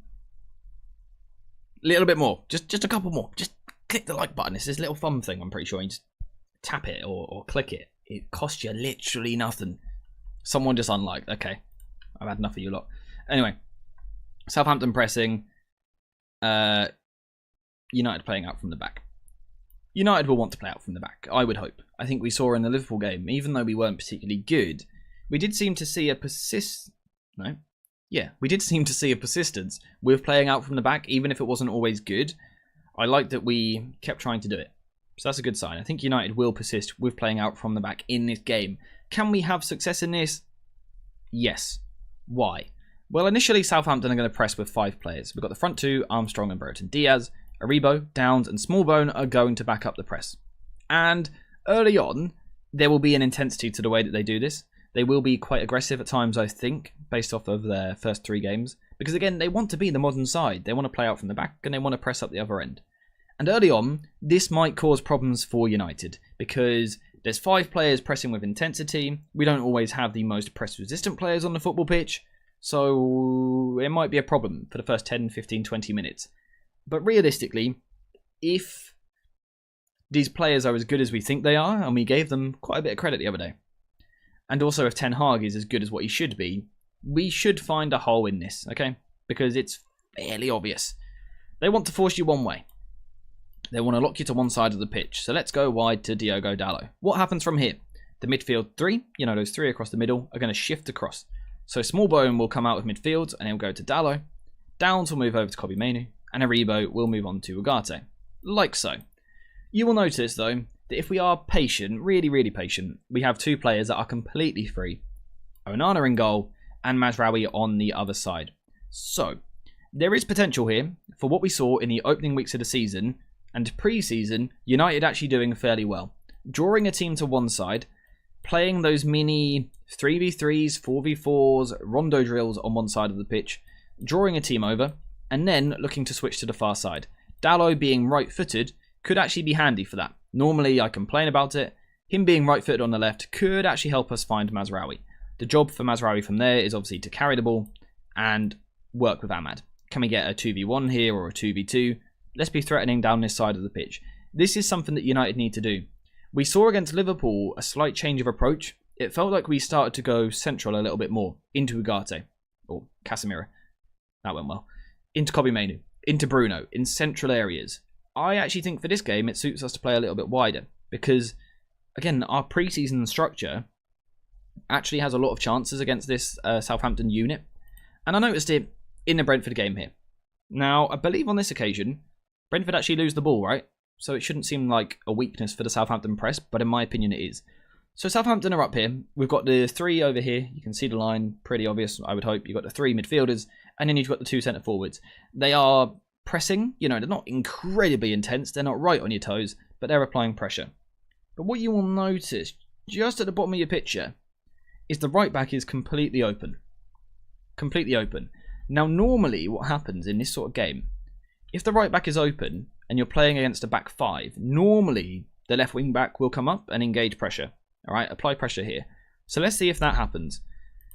little bit more. Just a couple more. Just click the like button. It's this little thumb thing, I'm pretty sure. You just tap it or click it. It costs you literally nothing. Someone just unliked. Okay. I've had enough of you lot. Anyway. Southampton pressing. United playing out from the back. United will want to play out from the back, I would hope. I think we saw in the Liverpool game, even though we weren't particularly good, we did seem to see a we did seem to see a persistence with playing out from the back, even if it wasn't always good. I like that we kept trying to do it. So that's a good sign. I think United will persist with playing out from the back in this game. Can we have success in this? Yes. Why? Well, initially Southampton are going to press with 5 players. We've got the front 2, Armstrong and Brereton Diaz. Aribo, Downs and Smallbone are going to back up the press. And early on, there will be an intensity to the way that they do this. They will be quite aggressive at times, I think, based off of their first 3 games. Because again, they want to be the modern side. They want to play out from the back and they want to press up the other end. And early on, this might cause problems for United. Because there's 5 players pressing with intensity. We don't always have the most press-resistant players on the football pitch. So it might be a problem for the first 10, 15, 20 minutes. But realistically, if these players are as good as we think they are, and we gave them quite a bit of credit the other day, and also if Ten Hag is as good as what he should be, we should find a hole in this, okay? Because it's fairly obvious. They want to force you one way. They want to lock you to one side of the pitch. So let's go wide to Diogo Dalot. What happens from here? The midfield 3, those 3 across the middle, are going to shift across. So Smallbone will come out of midfield, and he'll go to Dalot. Downs will move over to Kobbie Mainoo. And Aribo will move on to Ugarte. Like so. You will notice, though, that if we are patient, really, really patient, we have 2 players that are completely free. Onana in goal and Mazraoui on the other side. So, there is potential here for what we saw in the opening weeks of the season and pre-season, United actually doing fairly well. Drawing a team to one side, playing those mini 3v3s, 4v4s, rondo drills on one side of the pitch, drawing a team over, and then looking to switch to the far side. Dalot being right-footed could actually be handy for that. Normally I complain about it. Him being right-footed on the left could actually help us find Mazraoui. The job for Mazraoui from there is obviously to carry the ball and work with Ahmad. Can we get a 2v1 here or a 2v2? Let's be threatening down this side of the pitch. This is something that United need to do. We saw against Liverpool a slight change of approach. It felt like we started to go central a little bit more into Ugarte or Casemiro. That went well. Into Kobbie Mainoo, into Bruno, in central areas. I actually think for this game it suits us to play a little bit wider because, again, our pre-season structure actually has a lot of chances against this Southampton unit. And I noticed it in the Brentford game here. Now, I believe on this occasion, Brentford actually lose the ball, right? So it shouldn't seem like a weakness for the Southampton press, but in my opinion it is. So Southampton are up here. We've got the 3 over here. You can see the line, pretty obvious, I would hope. You've got the 3 midfielders, and then you've got the 2 centre forwards. They are pressing, they're not incredibly intense. They're not right on your toes, but they're applying pressure. But what you will notice, just at the bottom of your picture, is the right back is completely open. Completely open. Now, normally what happens in this sort of game, if the right back is open and you're playing against a back 5, normally the left wing back will come up and engage pressure. All right, apply pressure here. So let's see if that happens.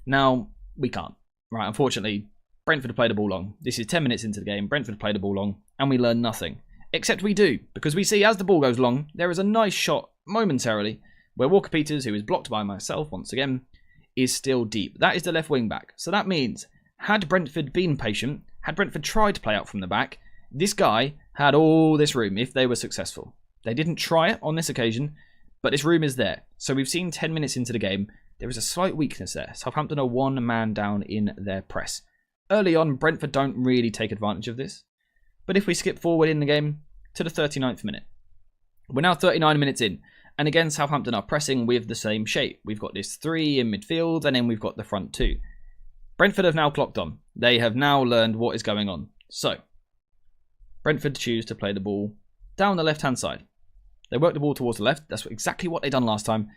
Now, we can't. Right, unfortunately, Brentford have played the ball long. This is 10 minutes into the game. Brentford have played the ball long, and we learn nothing. Except we do, because we see as the ball goes long, there is a nice shot momentarily where Walker-Peters, who is blocked by myself once again, is still deep. That is the left wing back. So that means, had Brentford been patient, had Brentford tried to play out from the back, this guy had all this room if they were successful. They didn't try it on this occasion, but this room is there. So we've seen 10 minutes into the game. There is a slight weakness there. Southampton are 1 man down in their press. Early on, Brentford don't really take advantage of this. But if we skip forward in the game to the 39th minute. We're now 39 minutes in. And again, Southampton are pressing with the same shape. We've got this 3 in midfield, and then we've got the front 2. Brentford have now clocked on. They have now learned what is going on. So, Brentford choose to play the ball down the left-hand side. They work the ball towards the left. That's exactly what they done last time.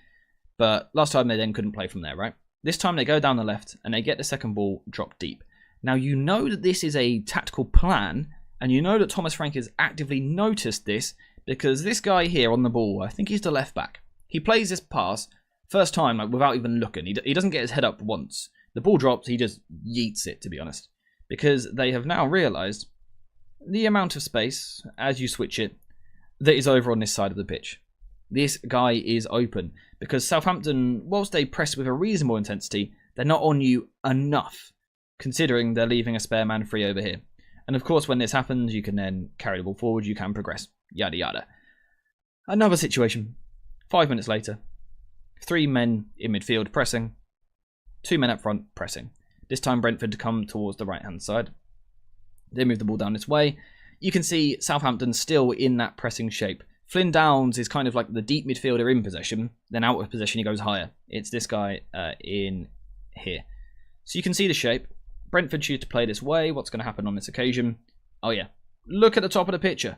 But last time they then couldn't play from there, right? This time they go down the left and they get the second ball dropped deep. Now you know that this is a tactical plan, and you know that Thomas Frank has actively noticed this because this guy here on the ball, I think he's the left back. He plays this pass first time like, without even looking. He doesn't get his head up once. The ball drops, he just yeets it, to be honest. Because they have now realised the amount of space, as you switch it, that is over on this side of the pitch. This guy is open because Southampton, whilst they press with a reasonable intensity, they're not on you enough, considering they're leaving a spare man free over here. And of course, when this happens, you can then carry the ball forward, you can progress, yada yada. Another situation, 5 minutes later, 3 men in midfield pressing, 2 men up front pressing. This time Brentford come towards the right-hand side. They move the ball down this way. You can see Southampton still in that pressing shape. Flynn Downs is kind of like the deep midfielder in possession. Then out of possession, he goes higher. It's this guy in here. So you can see the shape. Brentford choose to play this way. What's going to happen on this occasion? Oh yeah. Look at the top of the picture.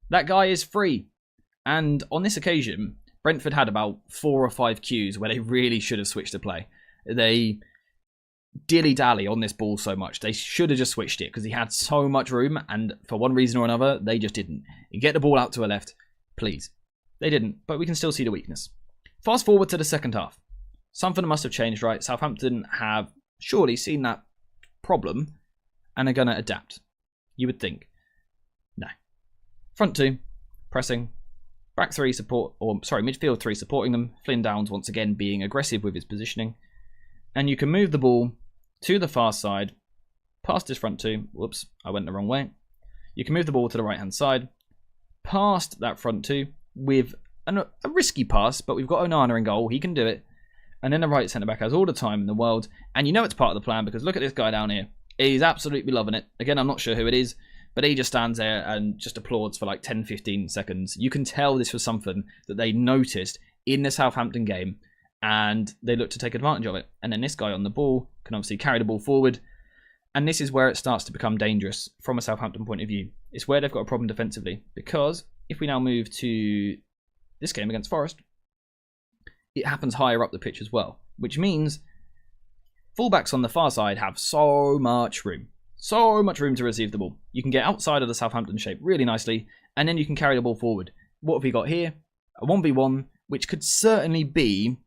That guy is free. And on this occasion, Brentford had about 4 or 5 cues where they really should have switched to play. They dilly-dally on this ball so much. They should have just switched it because he had so much room, and for one reason or another, they just didn't. You get the ball out to a left, please. They didn't, but we can still see the weakness. Fast forward to the second half. Something must have changed, right? Southampton have surely seen that problem and are going to adapt. You would think. No. Front 2, pressing. Back 3 support, midfield 3 supporting them. Flynn Downs once again being aggressive with his positioning. And you can move the ball to the far side, past his front 2. Whoops, I went the wrong way. You can move the ball to the right-hand side, past that front 2 with a risky pass, but we've got Onana in goal. He can do it. And then the right centre-back has all the time in the world. And you know it's part of the plan because look at this guy down here. He's absolutely loving it. Again, I'm not sure who it is, but he just stands there and just applauds for like 10-15 seconds. You can tell this was something that they noticed in the Southampton game, and they look to take advantage of it. And then this guy on the ball can obviously carry the ball forward. And this is where it starts to become dangerous from a Southampton point of view. It's where they've got a problem defensively. Because if we now move to this game against Forest, it happens higher up the pitch as well. Which means fullbacks on the far side have so much room. So much room to receive the ball. You can get outside of the Southampton shape really nicely. And then you can carry the ball forward. What have we got here? A 1v1, which could certainly be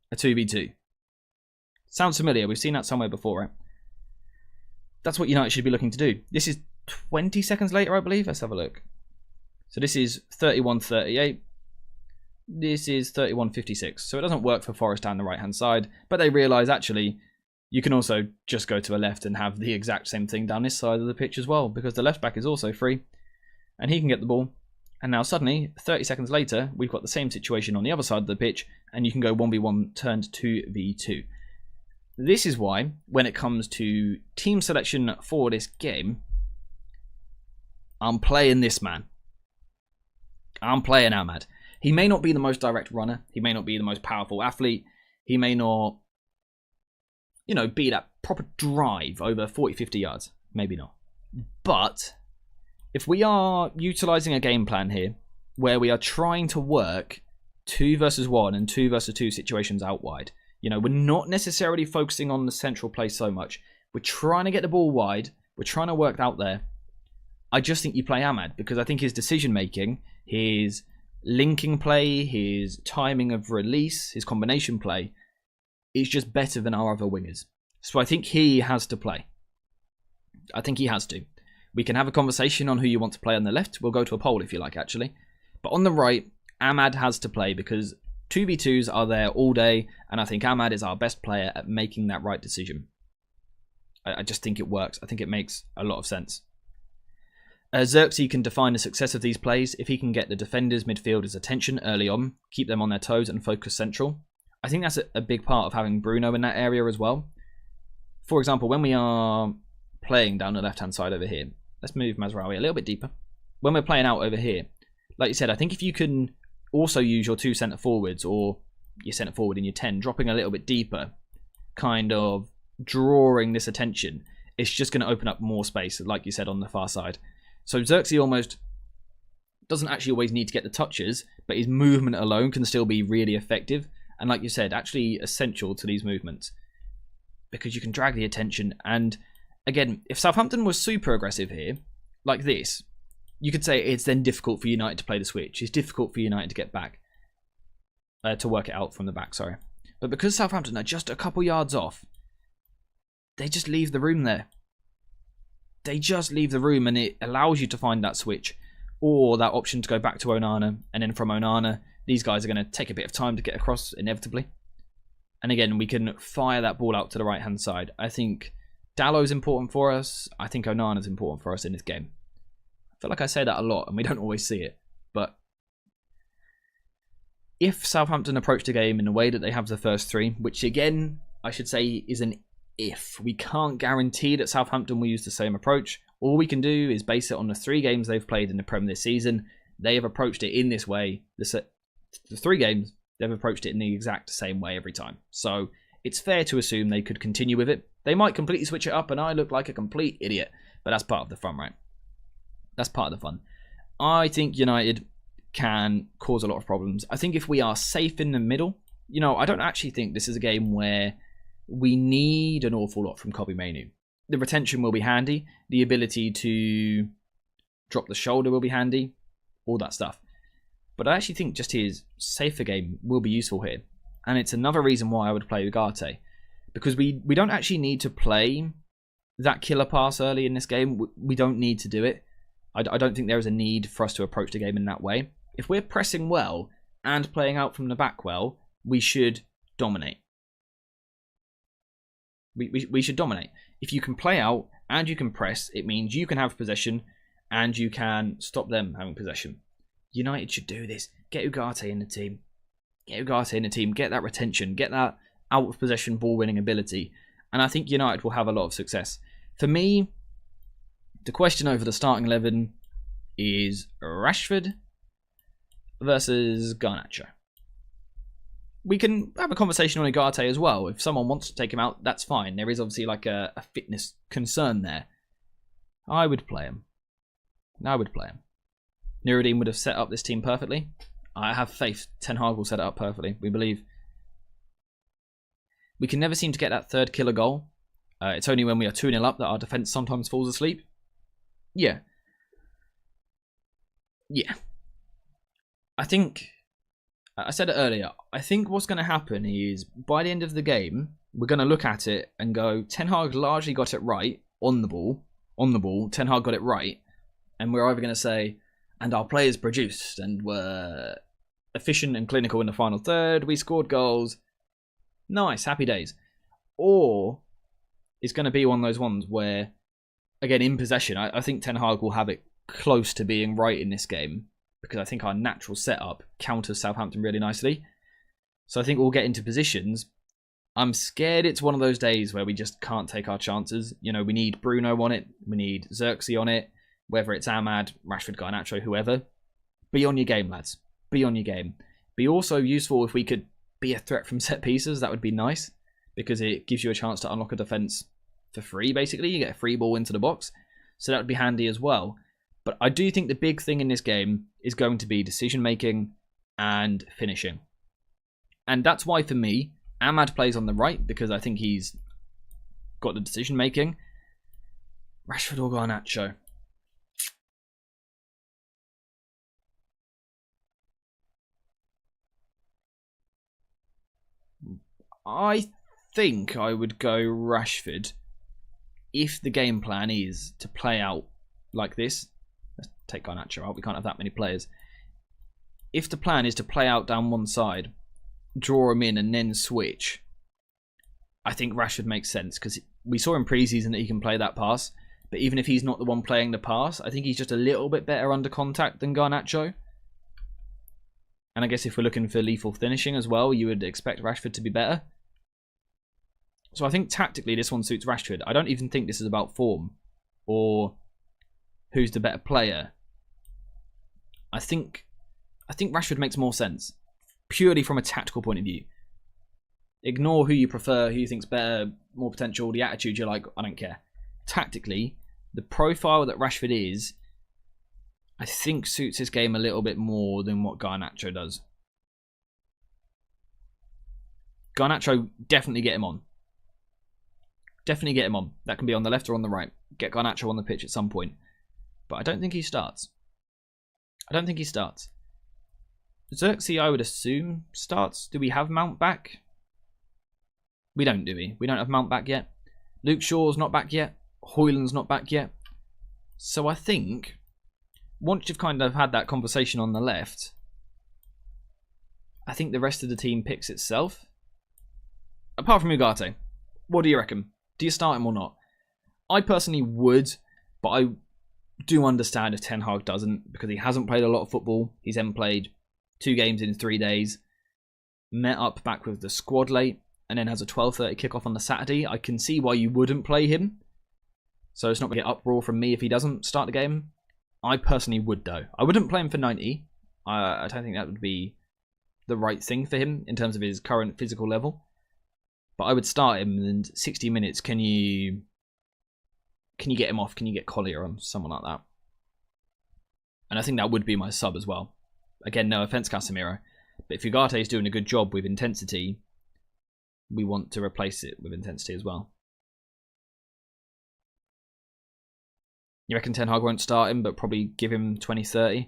a 2v2. Sounds familiar. We've seen that somewhere before, right? That's what United should be looking to do. This is 20 seconds later, I believe. Let's have a look. So this is 31:38. This is 31:56. So it doesn't work for Forest down the right-hand side. But they realise, actually, you can also just go to a left and have the exact same thing down this side of the pitch as well. Because the left-back is also free. And he can get the ball. And now suddenly, 30 seconds later, we've got the same situation on the other side of the pitch, and you can go 1v1 turned 2v2. This is why, when it comes to team selection for this game, I'm playing this man. I'm playing Ahmad. He may not be the most direct runner. He may not be the most powerful athlete. He may not, be that proper drive over 40, 50 yards. Maybe not. But if we are utilising a game plan here where we are trying to work 2 versus 1 and 2 versus 2 situations out wide, we're not necessarily focusing on the central play so much. We're trying to get the ball wide. We're trying to work out there. I just think you play Ahmad because I think his decision making, his linking play, his timing of release, his combination play is just better than our other wingers. So I think he has to play. I think he has to. We can have a conversation on who you want to play on the left. We'll go to a poll if you like, actually. But on the right, Ahmad has to play because 2v2s are there all day, and I think Ahmad is our best player at making that right decision. I just think it works. I think it makes a lot of sense. Xerxes can define the success of these plays if he can get the defenders' midfielders' attention early on, keep them on their toes and focus central. I think that's a big part of having Bruno in that area as well. For example, when we are playing down the left-hand side over here, let's move Mazraoui a little bit deeper. When we're playing out over here, like you said, I think if you can also use your 2 centre forwards or your centre forward in your 10, dropping a little bit deeper, kind of drawing this attention, it's just going to open up more space, like you said, on the far side. So Xerxes almost doesn't actually always need to get the touches, but his movement alone can still be really effective. And like you said, actually essential to these movements. Because you can drag the attention. And again, if Southampton was super aggressive here, like this, you could say it's then difficult for United to play the switch. It's difficult for United to get back. To work it out from the back, sorry. But because Southampton are just a couple yards off, they just leave the room there. They just leave the room, and it allows you to find that switch. Or that option to go back to Onana, and then from Onana, these guys are going to take a bit of time to get across, inevitably. And again, we can fire that ball out to the right-hand side. I think Dallow's important for us. I think Onana's important for us in this game. I feel like I say that a lot, and we don't always see it. But if Southampton approach the game in the way that they have the first three, which again, I should say is an if. We can't guarantee that Southampton will use the same approach. All we can do is base it on the 3 games they've played in the Prem this season. They have approached it in this way. The 3 games, they've approached it in the exact same way every time. So it's fair to assume they could continue with it. They might completely switch it up and I look like a complete idiot. But that's part of the fun, right? That's part of the fun. I think United can cause a lot of problems. I think if we are safe in the middle, I don't actually think this is a game where we need an awful lot from Kobbie Mainoo. The retention will be handy. The ability to drop the shoulder will be handy. All that stuff. But I actually think just his safer game will be useful here. And it's another reason why I would play Ugarte. Because we don't actually need to play that killer pass early in this game. We don't need to do it. I don't think there is a need for us to approach the game in that way. If we're pressing well and playing out from the back well, we should dominate. We should dominate. If you can play out and you can press, it means you can have possession and you can stop them having possession. United should do this. Get Ugarte in the team. Get that retention. Get that out of possession ball winning ability. And I think United will have a lot of success. For me, the question over the starting 11 is Rashford versus Garnacho. We can have a conversation on Ugarte as well. If someone wants to take him out, that's fine. There is obviously like a fitness concern there. I would play him. Nuruddin would have set up this team perfectly. I have faith Ten Hag will set it up perfectly. We believe. We can never seem to get that third killer goal. It's only when we are 2-0 up that our defence sometimes falls asleep. Yeah. I think, I said it earlier, I think what's going to happen is by the end of the game, we're going to look at it and go, Ten Hag largely got it right on the ball. Ten Hag got it right. And we're either going to say, and our players produced and were efficient and clinical in the final third. We scored goals. Nice, happy days. Or it's going to be one of those ones where, again, in possession, I think Ten Hag will have it close to being right in this game because I think our natural setup counters Southampton really nicely. So I think we'll get into positions. I'm scared it's one of those days where we just can't take our chances. We need Bruno on it. We need Xerxes on it. Whether it's Ahmad, Rashford, Garnacho, whoever. Be on your game, lads. Be on your game. Be also useful if we could be a threat from set pieces. That would be nice. Because it gives you a chance to unlock a defence for free, basically. You get a free ball into the box. So that would be handy as well. But I do think the big thing in this game is going to be decision-making and finishing. And that's why, for me, Ahmad plays on the right because I think he's got the decision-making. Rashford or Garnacho? I think I would go Rashford if the game plan is to play out like this. Let's take Garnacho out. We can't have that many players. If the plan is to play out down one side, draw him in and then switch, I think Rashford makes sense because we saw in pre-season that he can play that pass. But even if he's not the one playing the pass, I think he's just a little bit better under contact than Garnacho. And I guess if we're looking for lethal finishing as well, you would expect Rashford to be better. So I think tactically this one suits Rashford. I don't even think this is about form or who's the better player. I think Rashford makes more sense purely from a tactical point of view. Ignore who you prefer, who you think's better, more potential, the attitude you're like, I don't care. Tactically, the profile that Rashford is, I think suits his game a little bit more than what Garnacho does. Garnacho, definitely get him on. Definitely get him on. That can be on the left or on the right. Get Garnacho on the pitch at some point. But I don't think he starts. I don't think he starts. Xerxes, I would assume, starts. Do we have Mount back? We don't, do we? We don't have Mount back yet. Luke Shaw's not back yet. Hoyland's not back yet. So I think, once you've kind of had that conversation on the left, I think the rest of the team picks itself. Apart from Ugarte. What do you reckon? Do you start him or not? I personally would, but I do understand if Ten Hag doesn't, because he hasn't played a lot of football. He's then played 2 games in 3 days, met up back with the squad late, and then has a 12:30 kickoff on the Saturday. I can see why you wouldn't play him. So it's not going to get uproar from me if he doesn't start the game. I personally would, though. I wouldn't play him for 90. I don't think that would be the right thing for him in terms of his current physical level. But I would start him, and 60 minutes, can you get him off? Can you get Collier on? Someone like that. And I think that would be my sub as well. Again, no offense, Casemiro. But if Ugarte is doing a good job with intensity, we want to replace it with intensity as well. You reckon Ten Hag won't start him, but probably give him 20-30?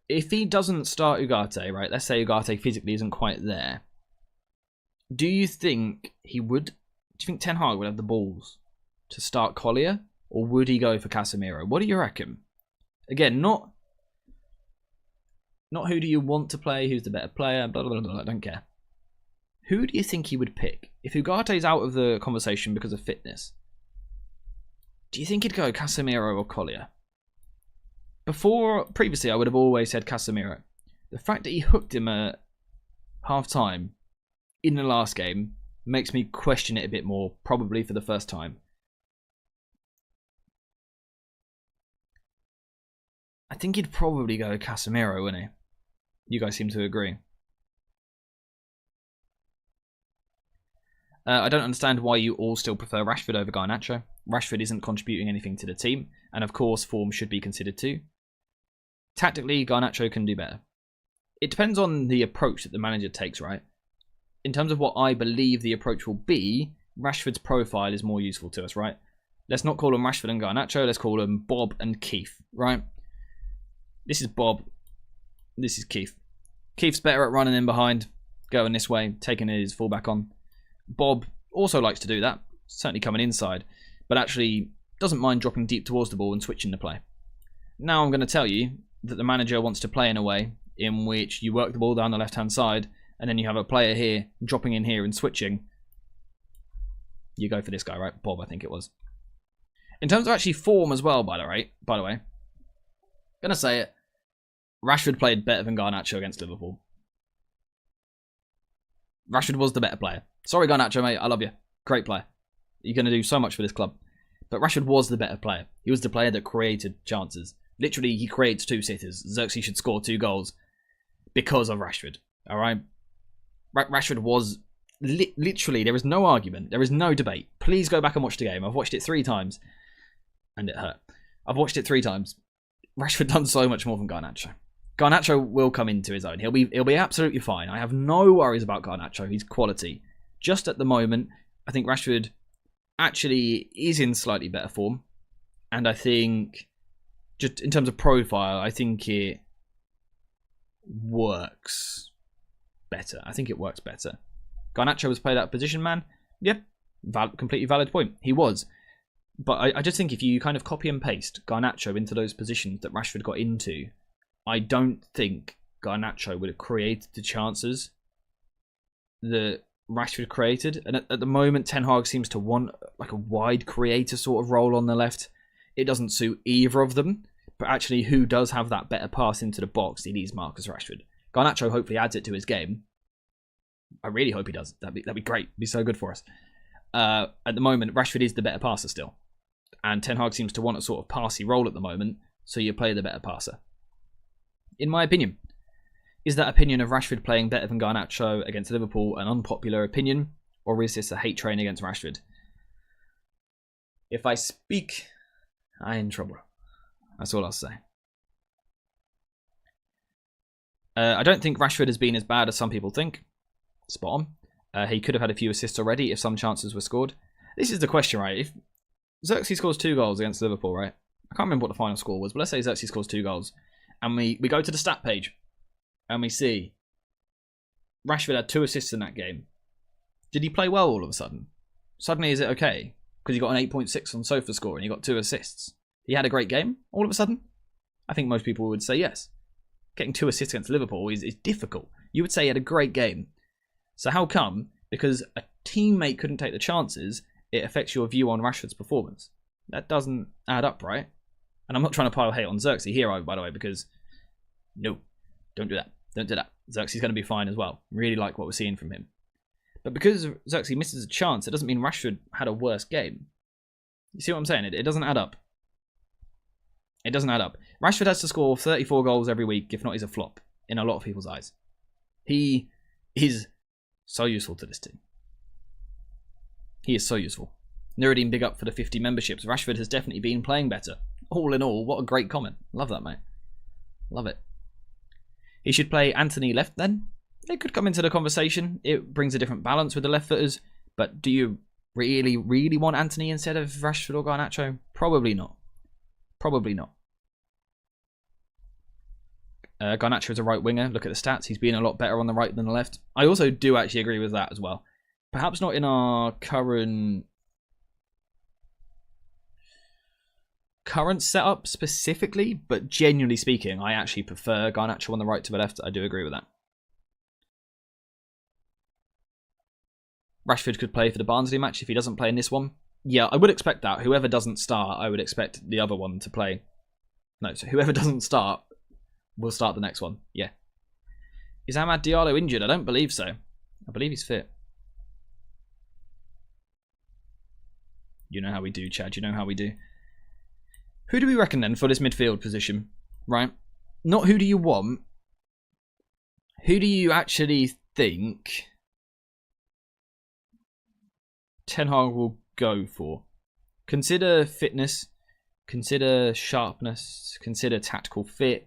If he doesn't start Ugarte, right, let's say Ugarte physically isn't quite there, do you think he would? Do you think Ten Hag would have the balls to start Collier, or would he go for Casemiro? What do you reckon? Again, not who do you want to play, who's the better player, blah, blah, blah, blah, I don't care. Who do you think he would pick? If Ugarte's out of the conversation because of fitness, do you think he'd go Casemiro or Collier? Previously, I would have always said Casemiro. The fact that he hooked him at half-time in the last game makes me question it a bit more, probably for the first time. I think he'd probably go Casemiro, wouldn't he? You guys seem to agree. I don't understand why you all still prefer Rashford over Garnacho. Rashford isn't contributing anything to the team, and of course form should be considered too. Tactically, Garnacho can do better. It depends on the approach that the manager takes, right? In terms of what I believe the approach will be, Rashford's profile is more useful to us, right? Let's not call him Rashford and Garnacho, let's call him Bob and Keith, right? This is Bob, this is Keith. Keith's better at running in behind, going this way, taking his fullback on. Bob also likes to do that, certainly coming inside, but actually doesn't mind dropping deep towards the ball and switching the play. Now I'm going to tell you that the manager wants to play in a way in which you work the ball down the left-hand side, and then you have a player here, dropping in here and switching. You go for this guy, right? Bob, I think it was. In terms of actually form as well, by the way, gonna say it, Rashford played better than Garnacho against Liverpool. Rashford was the better player. Sorry, Garnacho, mate, I love you. Great player. You're going to do so much for this club. But Rashford was the better player. He was the player that created chances. Literally, he creates 2 sitters. Xerxes should score 2 goals because of Rashford. All right? Rashford was literally, there is no argument. There is no debate. Please go back and watch the game. I've watched it 3 times. And it hurt. I've watched it 3 times. Rashford done so much more than Garnacho. Garnacho will come into his own. He'll be absolutely fine. I have no worries about Garnacho. He's quality. Just at the moment, I think Rashford actually is in slightly better form. And I think, just in terms of profile, I think it works better. I think it works better. Garnacho was played out of position, man. Yep, completely valid point. He was. But I just think if you kind of copy and paste Garnacho into those positions that Rashford got into, I don't think Garnacho would have created the chances that Rashford created. And at the moment, Ten Hag seems to want like a wide creator sort of role on the left. It doesn't suit either of them. But actually, who does have that better pass into the box? It is Marcus Rashford. Garnacho hopefully adds it to his game. I really hope he does. That'd be great. It'd be so good for us. At the moment, Rashford is the better passer still. And Ten Hag seems to want a sort of passy role at the moment, so you play the better passer. In my opinion. Is that opinion of Rashford playing better than Garnacho against Liverpool an unpopular opinion, or is this a hate train against Rashford? If I speak, I'm in trouble. That's all I'll say. I don't think Rashford has been as bad as some people think. Spot on. He could have had a few assists already if some chances were scored. This is the question, right? If Xerxes scores 2 goals against Liverpool, right? I can't remember what the final score was, but let's say Xerxes scores 2 goals. And we go to the stat page and we see Rashford had 2 assists in that game. Did he play well all of a sudden? Suddenly is it okay? Because he got an 8.6 on SofaScore and he got 2 assists. He had a great game all of a sudden? I think most people would say yes. Getting 2 assists against Liverpool is difficult. You would say he had a great game. So how come? Because a teammate couldn't take the chances, it affects your view on Rashford's performance. That doesn't add up, right? And I'm not trying to pile hate on Xerxes here, by the way, because no, don't do that. Don't do that. Xerxes is going to be fine as well. Really like what we're seeing from him. But because Xerxes misses a chance, it doesn't mean Rashford had a worse game. You see what I'm saying? It doesn't add up. It doesn't add up. Rashford has to score 34 goals every week, if not he's a flop, in a lot of people's eyes. He is so useful to this team. He is so useful. Nuruddin, big up for the 50 memberships. Rashford has definitely been playing better. All in all, what a great comment. Love that, mate. Love it. He should play Anthony left then. It could come into the conversation. It brings a different balance with the left footers. But do you really, really want Anthony instead of Rashford or Garnacho? Probably not. Probably not. Garnacho is a right winger. Look at the stats. He's been a lot better on the right than the left. I also do actually agree with that as well. Perhaps not in our current setup specifically, but genuinely speaking, I actually prefer Garnacho on the right to the left. I do agree with that. Rashford could play for the Barnsley match if he doesn't play in this one. Yeah, I would expect that. Whoever doesn't start, I would expect the other one to play. No, so whoever doesn't start will start the next one. Yeah. Is Amad Diallo injured? I don't believe so. I believe he's fit. You know how we do, Chad. You know how we do. Who do we reckon then for this midfield position? Right? Not who do you want. Who do you actually think Ten Hag will go for? Consider fitness. Consider sharpness. Consider tactical fit.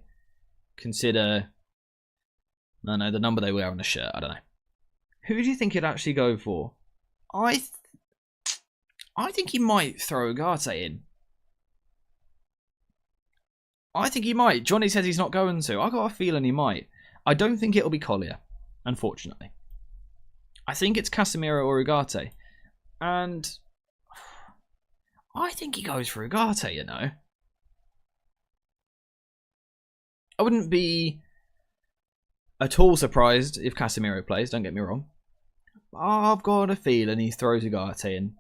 Consider... No, the number they wear on the shirt. I don't know. Who do you think he'd actually go for? I think he might throw Ugarte in. I think he might. Johnny says he's not going to. I got a feeling he might. I don't think it'll be Collier, unfortunately. I think it's Casemiro or Ugarte. And I think he goes for Ugarte, you know. I wouldn't be at all surprised if Casemiro plays, don't get me wrong. I've got a feeling he throws Ugarte in.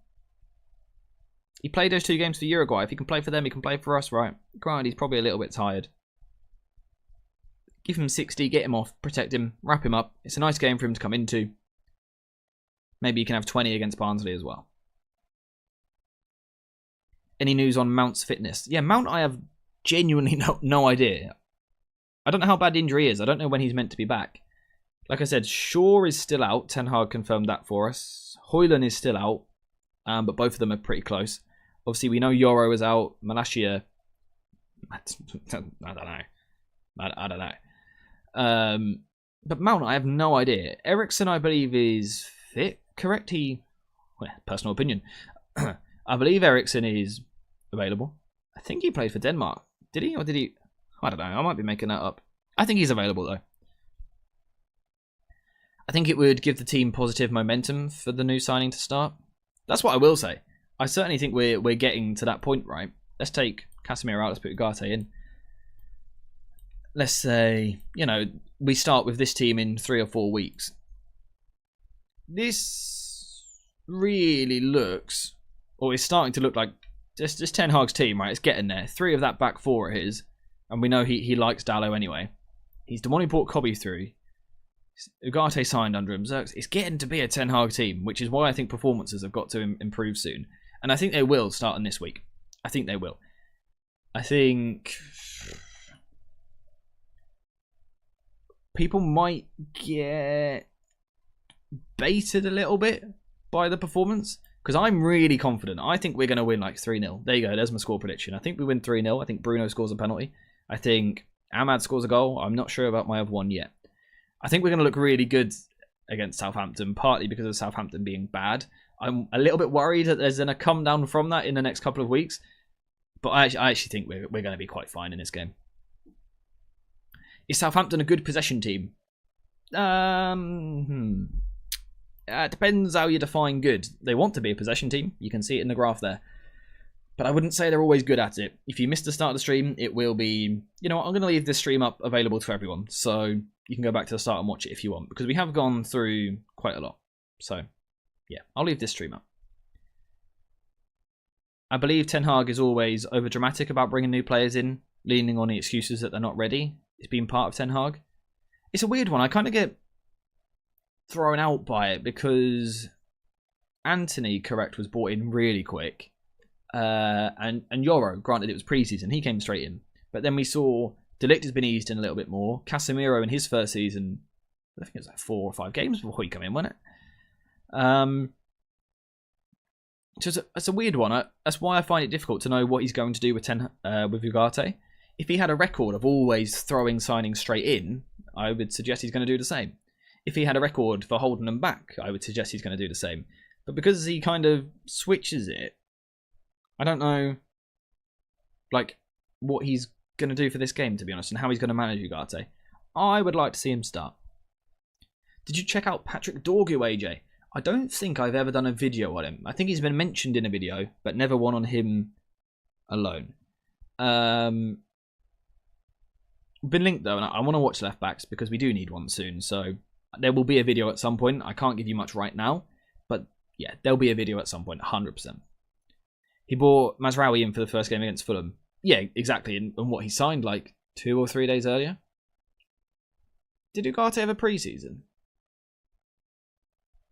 He played those 2 games for Uruguay. If he can play for them, he can play for us, right? Granted, he's probably a little bit tired. Give him 60, get him off, protect him, wrap him up. It's a nice game for him to come into. Maybe he can have 20 against Barnsley as well. Any news on Mount's fitness? Yeah, Mount, I have genuinely no idea. I don't know how bad the injury is. I don't know when he's meant to be back. Like I said, Shaw is still out. Ten Hag confirmed that for us. Højlund is still out. But both of them are pretty close. Obviously, we know Yoro is out. Malacia, I don't know. I don't know. But Mount, I have no idea. Eriksen, I believe, is fit. Correct? Well, personal opinion. I believe Eriksen is available. I think he played for Denmark. Did he? Or did he? I don't know. I might be making that up. I think he's available, though. I think it would give the team positive momentum for the new signing to start. That's what I will say. I certainly think we're getting to that point, right? Let's take Casemiro out. Let's put Ugarte in. Let's say, you know, we start with this team in 3 or 4 weeks. This really looks, or is starting to look like just Ten Hag's team, right? It's getting there. 3 of that back 4 are his. And we know he likes Dallo anyway. He's the one who brought Kobe through. Ugarte signed under him. It's getting to be a Ten Hag team, which is why I think performances have got to improve soon. And I think they will starting this week. I think they will. I think people might get baited a little bit by the performance, because I'm really confident. I think we're going to win like 3-0. There you go. There's my score prediction. I think we win 3-0. I think Bruno scores a penalty. I think Ahmad scores a goal. I'm not sure about my other one yet. I think we're going to look really good against Southampton, partly because of Southampton being bad. I'm a little bit worried that there's going to come down from that in the next couple of weeks. But I actually think we're going to be quite fine in this game. Is Southampton a good possession team? It depends how you define good. They want to be a possession team. You can see it in the graph there. But I wouldn't say they're always good at it. If you missed the start of the stream, it will be... You know what, I'm going to leave this stream up available to everyone. So you can go back to the start and watch it if you want. Because we have gone through quite a lot. So, yeah, I'll leave this stream up. I believe Ten Hag is always over-dramatic about bringing new players in, leaning on the excuses that they're not ready. It's been part of Ten Hag. It's a weird one. I kind of get thrown out by it because Anthony, correct, was brought in really quick. And Yoro, granted it was pre-season, he came straight in. But then we saw De Ligt has been eased in a little bit more. Casemiro in his first season, I think it was like 4 or 5 games before he came in, wasn't it? So it's a weird one. That's why I find it difficult to know what he's going to do with Ugarte. If he had a record of always throwing signings straight in, I would suggest he's going to do the same. If he had a record for holding them back, I would suggest he's going to do the same. But because he kind of switches it, I don't know like what he's going to do for this game, to be honest, and how he's going to manage Ugarte. I would like to see him start. Did you check out Patrick Dorgu, AJ? I don't think I've ever done a video on him. I think he's been mentioned in a video, but never one on him alone. Been linked though, and I want to watch left backs because we do need one soon. So there will be a video at some point. I can't give you much right now, but yeah, there'll be a video at some point, 100%. He brought Mazraoui in for the first game against Fulham. Yeah, exactly, and what he signed like 2 or 3 days earlier. Did Ugarte have a pre-season?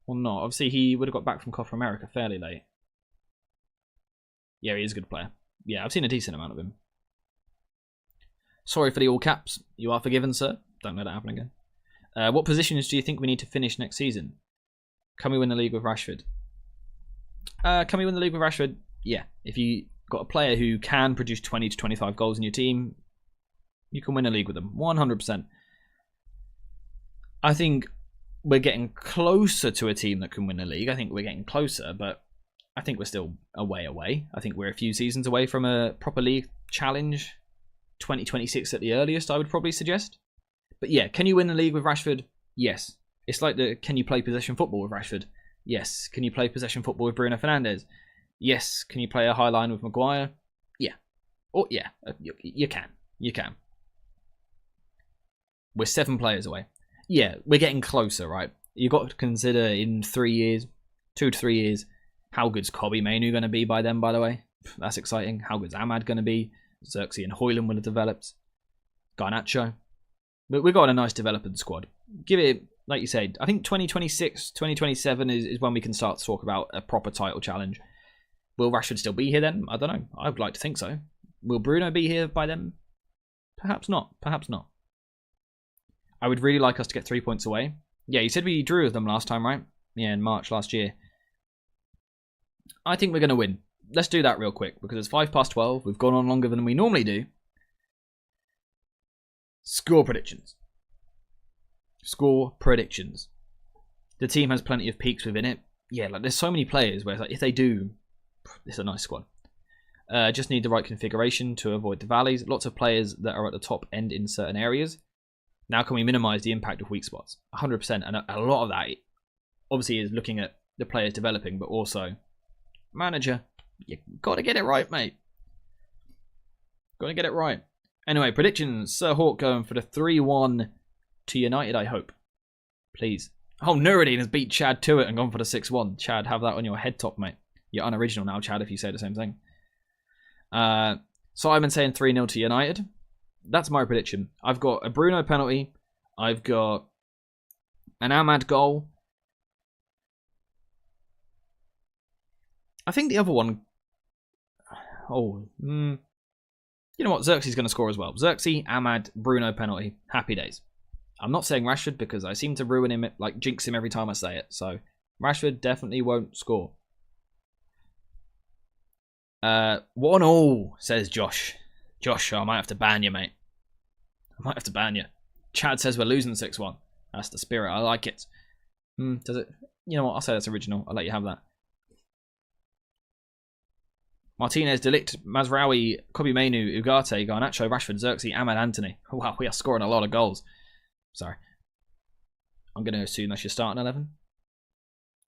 Or not? Obviously, he would have got back from Copa America fairly late. Yeah, he is a good player. Yeah, I've seen a decent amount of him. Sorry for the all caps. You are forgiven, sir. Don't let that happen again. What positions do you think we need to finish next season? Can we win the league with Rashford? Can we win the league with Rashford? Yeah. If you got a player who can produce 20 to 25 goals in your team, you can win a league with them. 100%. I think we're getting closer to a team that can win a league. I think we're getting closer, but I think we're still a way away. I think we're a few seasons away from a proper league challenge. 2026 at the earliest, I would probably suggest. But yeah, can you win the league with Rashford? Yes. It's like the can you play possession football with Rashford? Yes. Can you play possession football with Bruno Fernandes? Yes. Can you play a high line with Maguire? Yeah. Or yeah, you can. You can. We're 7 players away. Yeah, we're getting closer, right? You've got to consider in 3 years, 2 to 3 years, how good's Kobbie Mainoo going to be by then, by the way? That's exciting. How good's Ahmad going to be? Xerxes and Højlund will have developed. Garnacho. But we've got a nice developing squad. Give it, like you said, I think 2026, 2027 is when we can start to talk about a proper title challenge. Will Rashford still be here then? I don't know. I would like to think so. Will Bruno be here by then? Perhaps not. Perhaps not. I would really like us to get 3 points away. Yeah, you said we drew with them last time, right? Yeah, in March last year. I think we're going to win. Let's do that real quick, because it's 12:05. We've gone on longer than we normally do. Score predictions. Score predictions. The team has plenty of peaks within it. Yeah, like there's so many players where like, if they do, it's a nice squad. Just need the right configuration to avoid the valleys. Lots of players that are at the top end in certain areas. Now can we minimise the impact of weak spots? 100%. And a lot of that obviously is looking at the players developing, but also manager. You got to get it right, mate. Got to get it right. Anyway, predictions. Sir Hawk going for the 3-1 to United, I hope. Please. Oh, Nuruddin has beat Chad to it and gone for the 6-1. Chad, have that on your head top, mate. You're unoriginal now, Chad, if you say the same thing. Simon saying 3-0 to United. That's my prediction. I've got a Bruno penalty. I've got an Ahmad goal. I think the other one... You know what? Xerxes is going to score as well. Xerxes, Ahmad, Bruno penalty. Happy days. I'm not saying Rashford because I seem to ruin him, like jinx him every time I say it. So Rashford definitely won't score. 1-1, says Josh. Josh, I might have to ban you, mate. I might have to ban you. Chad says we're losing 6-1. That's the spirit. I like it. Does it? You know what? I'll say that's original. I'll let you have that. Martinez, Delict, Mazraoui, Kobe Mainu, Ugarte, Garnacho, Rashford, Xerxes, Ahmad, Anthony. Wow, we are scoring a lot of goals. Sorry. I'm going to assume that's your starting 11.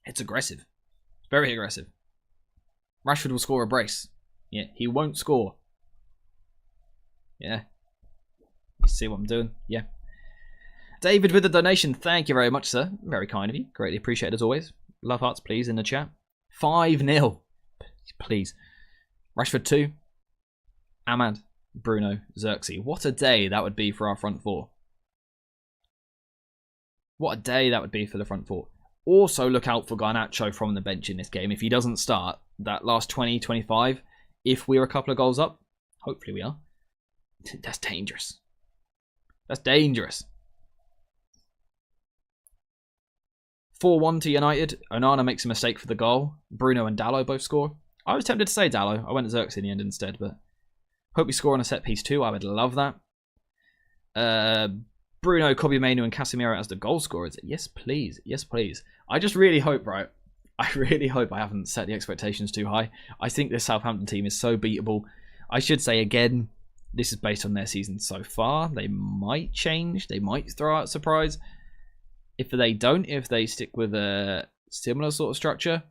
It's aggressive. It's very aggressive. Rashford will score a brace. Yeah, he won't score. Yeah. You see what I'm doing? Yeah. David with the donation. Thank you very much, sir. Very kind of you. Greatly appreciated as always. Love hearts, please, in the chat. 5-0. Please. Rashford 2. Ahmad, Bruno, Xerxes. What a day that would be for our front four. What a day that would be for the front four. Also, look out for Garnacho from the bench in this game. If he doesn't start that last 20, 25, if we're a couple of goals up, hopefully we are, that's dangerous. That's dangerous. 4-1 to United. Onana makes a mistake for the goal. Bruno and Dalot both score. I was tempted to say Dalot. I went to Xerxes in the end instead, but hope we score on a set piece too. I would love that. Bruno, Kobe Mainu, and Casemiro as the goal scorers. Yes, please. Yes, please. I just really hope, right? I really hope I haven't set the expectations too high. I think this Southampton team is so beatable. I should say again, this is based on their season so far. They might change. They might throw out a surprise. If they don't, if they stick with a similar sort of structure,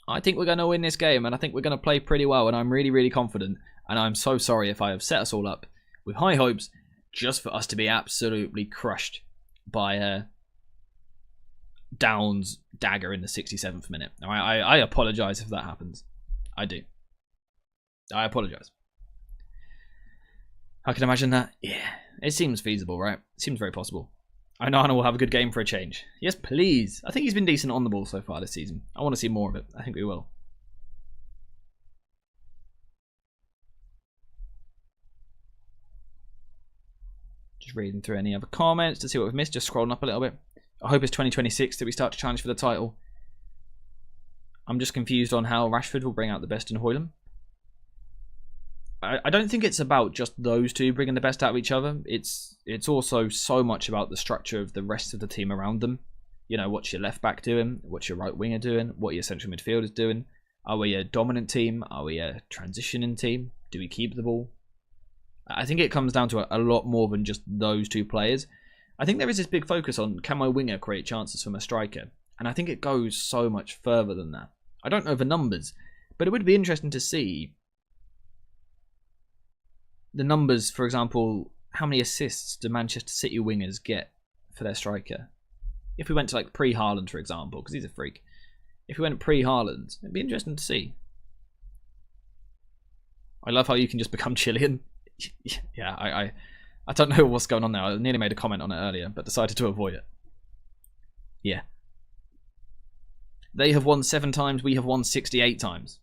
I think we're going to win this game, and I think we're going to play pretty well, and I'm really, really confident. And I'm so sorry if I have set us all up with high hopes just for us to be absolutely crushed by Downs' dagger in the 67th minute. I apologise if that happens. I do. I apologise. I can imagine that. Yeah, it seems feasible, right? It seems very possible. Onana will have a good game for a change. Yes, please. I think he's been decent on the ball so far this season. I want to see more of it. I think we will. Just reading through any other comments to see what we've missed. Just scrolling up a little bit. I hope it's 2026 that we start to challenge for the title. I'm just confused on how Rashford will bring out the best in Højlund. I don't think it's about just those two bringing the best out of each other. It's also so much about the structure of the rest of the team around them. You know, what's your left back doing? What's your right winger doing? What are your central midfielders doing? Are we a dominant team? Are we a transitioning team? Do we keep the ball? I think it comes down to a lot more than just those two players. I think there is this big focus on, can my winger create chances from a striker? And I think it goes so much further than that. I don't know the numbers, but it would be interesting to see the numbers. For example, how many assists do Manchester City wingers get for their striker? If we went to like pre-Haaland, for example, because he's a freak. If we went pre-Haaland, it'd be interesting to see. I love how you can just become Chilean. Yeah, I don't know what's going on there. I nearly made a comment on it earlier, but decided to avoid it. Yeah. They have won 7 times. We have won 68 times.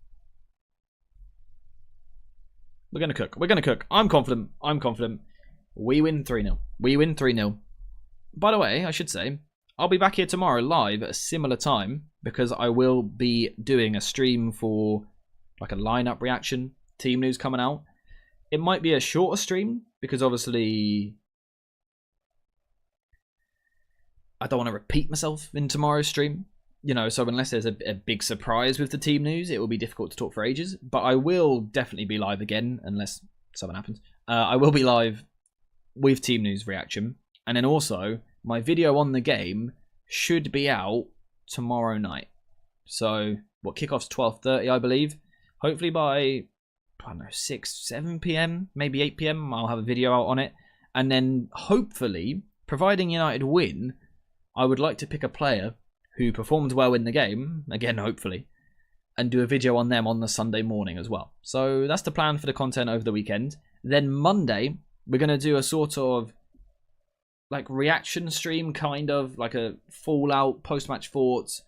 We're going to cook. We're going to cook. I'm confident. I'm confident. We win 3-0. We win 3-0. By the way, I should say, I'll be back here tomorrow live at a similar time because I will be doing a stream for like a lineup reaction. Team news coming out. It might be a shorter stream because obviously I don't want to repeat myself in tomorrow's stream. You know, so unless there's a big surprise with the team news, it will be difficult to talk for ages. But I will definitely be live again, unless something happens. I will be live with team news reaction. And then also, my video on the game should be out tomorrow night. So, what, kickoff's 12:30, I believe. Hopefully by, I don't know, 6, 7 p.m, maybe 8 p.m, I'll have a video out on it. And then, hopefully, providing United win, I would like to pick a player who performed well in the game, again hopefully, and do a video on them on the Sunday morning as well. So that's the plan for the content over the weekend. Then Monday, we're going to do a sort of like reaction stream, kind of like a fallout, post-match thoughts,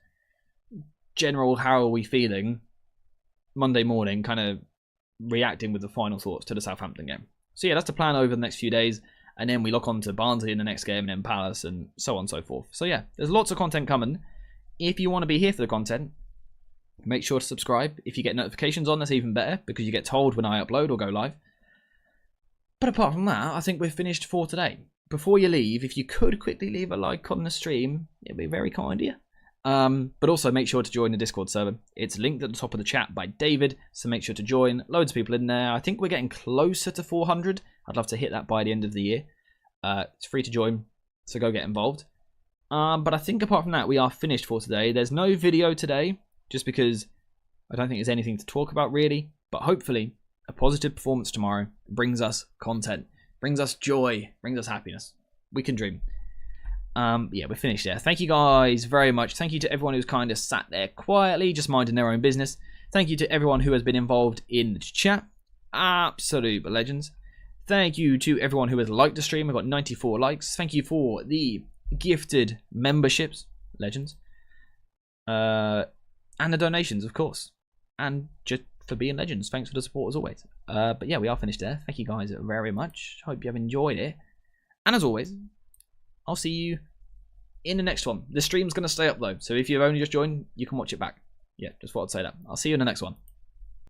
general how are we feeling, Monday morning, kind of reacting with the final thoughts to the Southampton game. So yeah, that's the plan over the next few days. And then we lock on to Barnsley in the next game, and then Palace, and so on and so forth. So yeah, there's lots of content coming. If you want to be here for the content, make sure to subscribe. If you get notifications on, that's even better, because you get told when I upload or go live. But apart from that, I think we're finished for today. Before you leave, if you could quickly leave a like on the stream, it'd be very kind of you. But also make sure to join the Discord server. It's linked at the top of the chat by David, so make sure to join. Loads of people in there. I think we're getting closer to 400. I'd love to hit that by the end of the year. It's free to join, so go get involved. But I think apart from that, we are finished for today. There's no video today, just because I don't think there's anything to talk about really. But hopefully, a positive performance tomorrow brings us content, brings us joy, brings us happiness. We can dream. Yeah, we're finished there. Thank you guys very much. Thank you to everyone who's kind of sat there quietly, just minding their own business. Thank you to everyone who has been involved in the chat. Absolute legends. Thank you to everyone who has liked the stream. I've got 94 likes. Thank you for the gifted memberships. Legends. And the donations, of course. And just for being legends. Thanks for the support as always. But yeah, we are finished there. Thank you guys very much. Hope you have enjoyed it. And as always, I'll see you in the next one. The stream's going to stay up though. So if you've only just joined, you can watch it back. Yeah, just thought I'd say that. I'll see you in the next one.